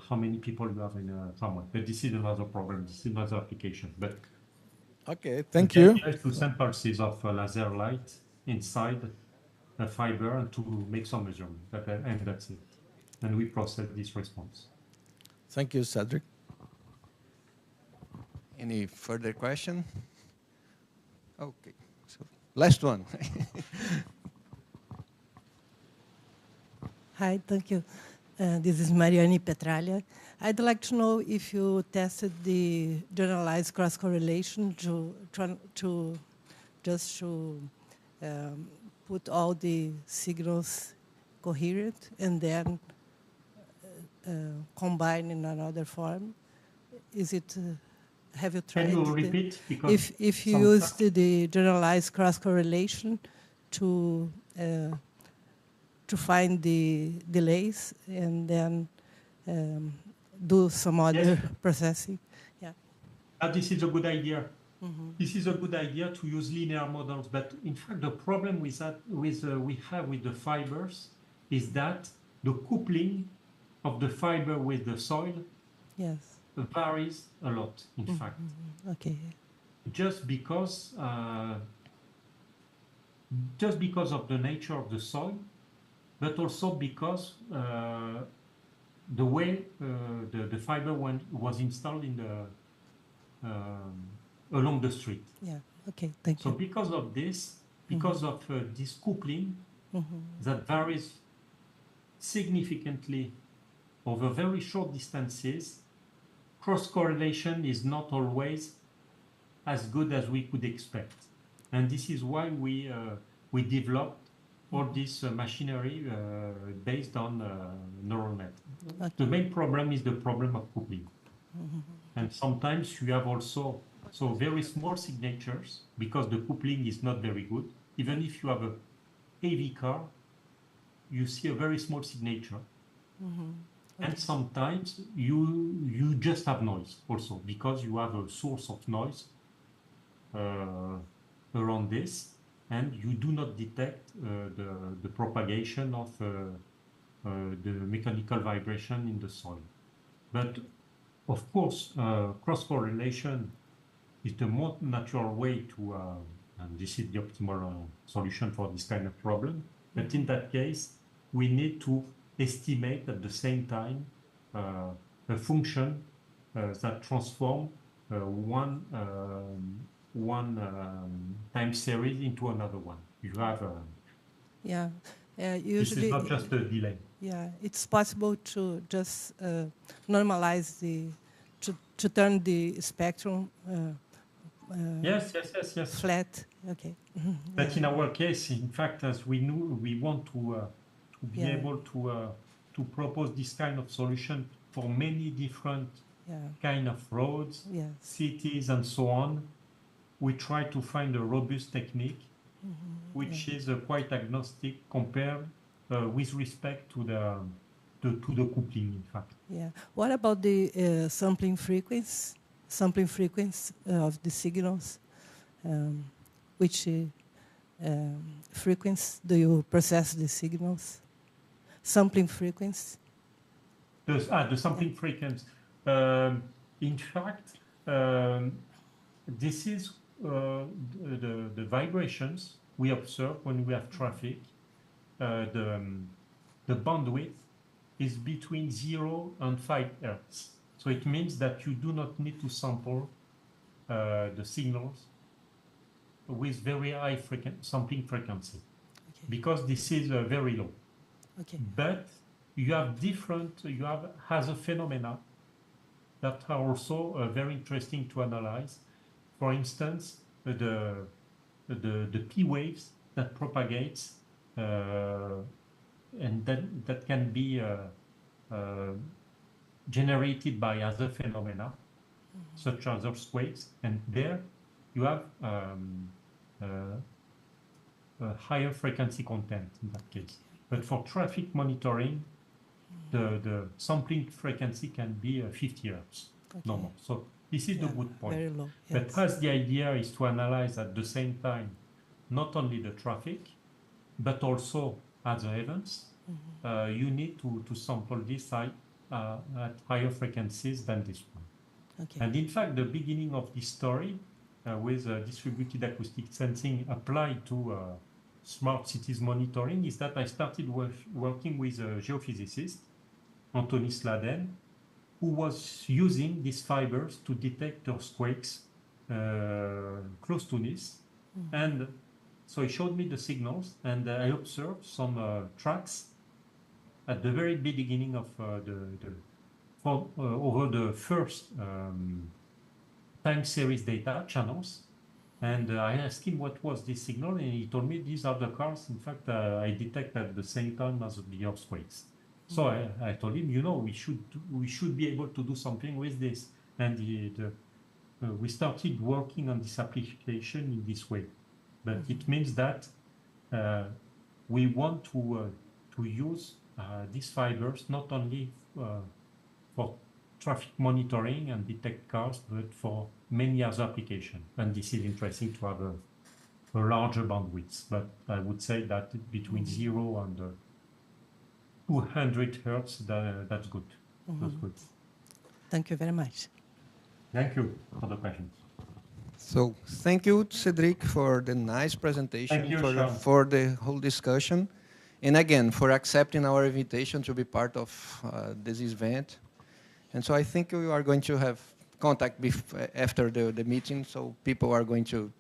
how many people you have in a tramway. But this is another problem. This is another application. But Okay, thank The you. idea is to send pulses of laser light inside a fiber and to make some measurement, and that's it. And we process this response. Thank you, Cedric. Any further question? Okay, so last one. Hi, thank you. This is Mariane Petralha. I'd like to know if you tested the generalized cross-correlation to put all the signals coherent and then combine in another form. Is it? Have you tried? Can you repeat? Because if you used the generalized cross-correlation to find the delays and then do some other processing. Yeah. This is a good idea. This is a good idea to use linear models, but in fact, the problem with that, we have with the fibers, is that the coupling of the fiber with the soil varies a lot. In fact, okay. Just because of the nature of the soil, but also because the way the fiber was installed in the along the street. Yeah. Okay. Thank you. So because of this, this coupling that varies significantly over very short distances, cross correlation is not always as good as we could expect, and this is why we developed all this machinery based on neural net. Okay. The main problem is the problem of coupling. And sometimes you have also very small signatures because the coupling is not very good. Even if you have a heavy car, you see a very small signature. Okay. And sometimes you just have noise also because you have a source of noise around this, and you do not detect the propagation of the mechanical vibration in the soil. But of course, cross-correlation is the more natural way to, and this is the optimal solution for this kind of problem. But in that case, we need to estimate at the same time a function that transforms one time series into another one. You have usually this is not just a delay. Yeah, it's possible to just normalize to turn the spectrum Yes. flat. Okay. But in our case, in fact, as we knew, we want to be able to propose this kind of solution for many different kind of roads, cities, and so on. We try to find a robust technique, which is quite agnostic compared with respect to the coupling, in fact. Yeah. What about the sampling frequency of the signals? Which frequency do you process the signals? Sampling frequency. The sampling frequency. In fact, this is the vibrations we observe when we have traffic. The bandwidth is between 0 and 5 Hertz. So it means that you do not need to sample the signals with very high sampling frequency, because this is very low. Okay. But you have other phenomena that are also very interesting to analyze. For instance, the P waves that propagates and that can be generated by other phenomena, such as earthquakes, and there you have a higher frequency content in that case. But for traffic monitoring, the sampling frequency can be 50 Hertz, no more. So this is the good point. Very low. But as the idea is to analyze at the same time not only the traffic, but also other events, you need to sample this at higher frequencies than this one. Okay. And in fact, the beginning of this story with distributed acoustic sensing applied to smart cities monitoring is that I started working with a geophysicist, Anthony Sladen, who was using these fibers to detect earthquakes close to Nice. And so he showed me the signals, and I observed some tracks at the very beginning of over the first time series data channels. And I asked him what was this signal, and he told me these are the cars. In fact, I detect at the same time as the earthquakes. So I told him, you know, we should be able to do something with this. And we started working on this application in this way. But it means that we want to use these fibers not only for traffic monitoring and detect cars, but for many other applications. And this is interesting to have a larger bandwidth. But I would say that between 0 and 200 hertz, that's good. That's good. Thank you very much. Thank you for the questions. So thank you, Cedric, for the nice presentation, Thank you, for the whole discussion, and again, for accepting our invitation to be part of this event. And so I think we are going to have contact after the meeting, so people are going to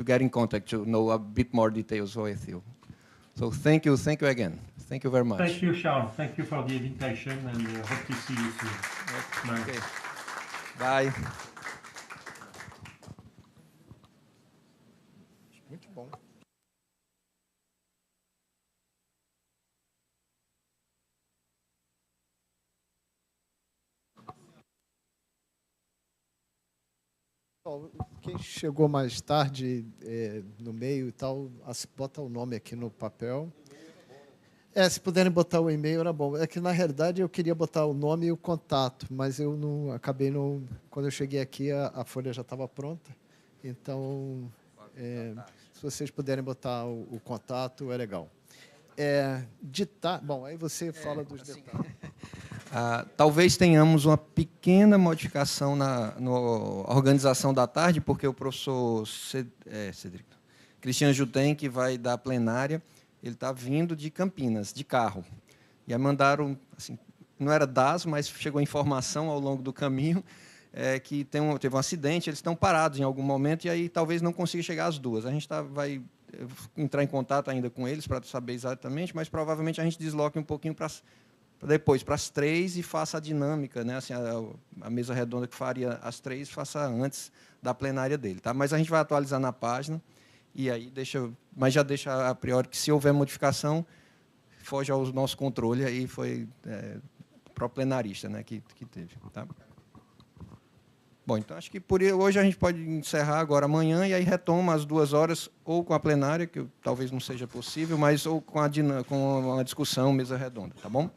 get in contact to know a bit more details with you. So thank you again. Thank you very much. Thank you, Charles. Thank you for the invitation, and hope to see you soon. Okay. Bye. Muito bom. Quem chegou mais tarde, no meio e tal, bota o nome aqui no papel. Se puderem botar o e-mail, era bom. É que, na realidade, eu queria botar o nome e o contato, mas eu não acabei não... Quando eu cheguei aqui, a folha já estava pronta. Então, se vocês puderem botar o contato, é legal. Bom, aí você fala dos detalhes. Talvez tenhamos uma pequena modificação na organização da tarde, porque o professor Cedric, Cristiano Jutem, que vai dar a plenária, ele está vindo de Campinas, de carro. E aí mandaram, assim, não era DAS, mas chegou informação ao longo do caminho que teve um acidente, eles estão parados em algum momento, e aí talvez não consiga chegar às 2. A gente vai entrar em contato ainda com eles para saber exatamente, mas provavelmente a gente desloque um pouquinho para depois, para as 3, e faça a dinâmica, né? Assim, a mesa redonda que faria às 3, faça antes da plenária dele. Tá? Mas a gente vai atualizar na página, e aí mas já deixa a priori que, se houver modificação, foge ao nosso controle, aí foi para o plenarista, né, que teve. Tá? Bom, então acho que por hoje a gente pode encerrar agora amanhã, e aí retoma às 2 horas, ou com a plenária, que talvez não seja possível, mas ou com a discussão, mesa redonda. Tá bom?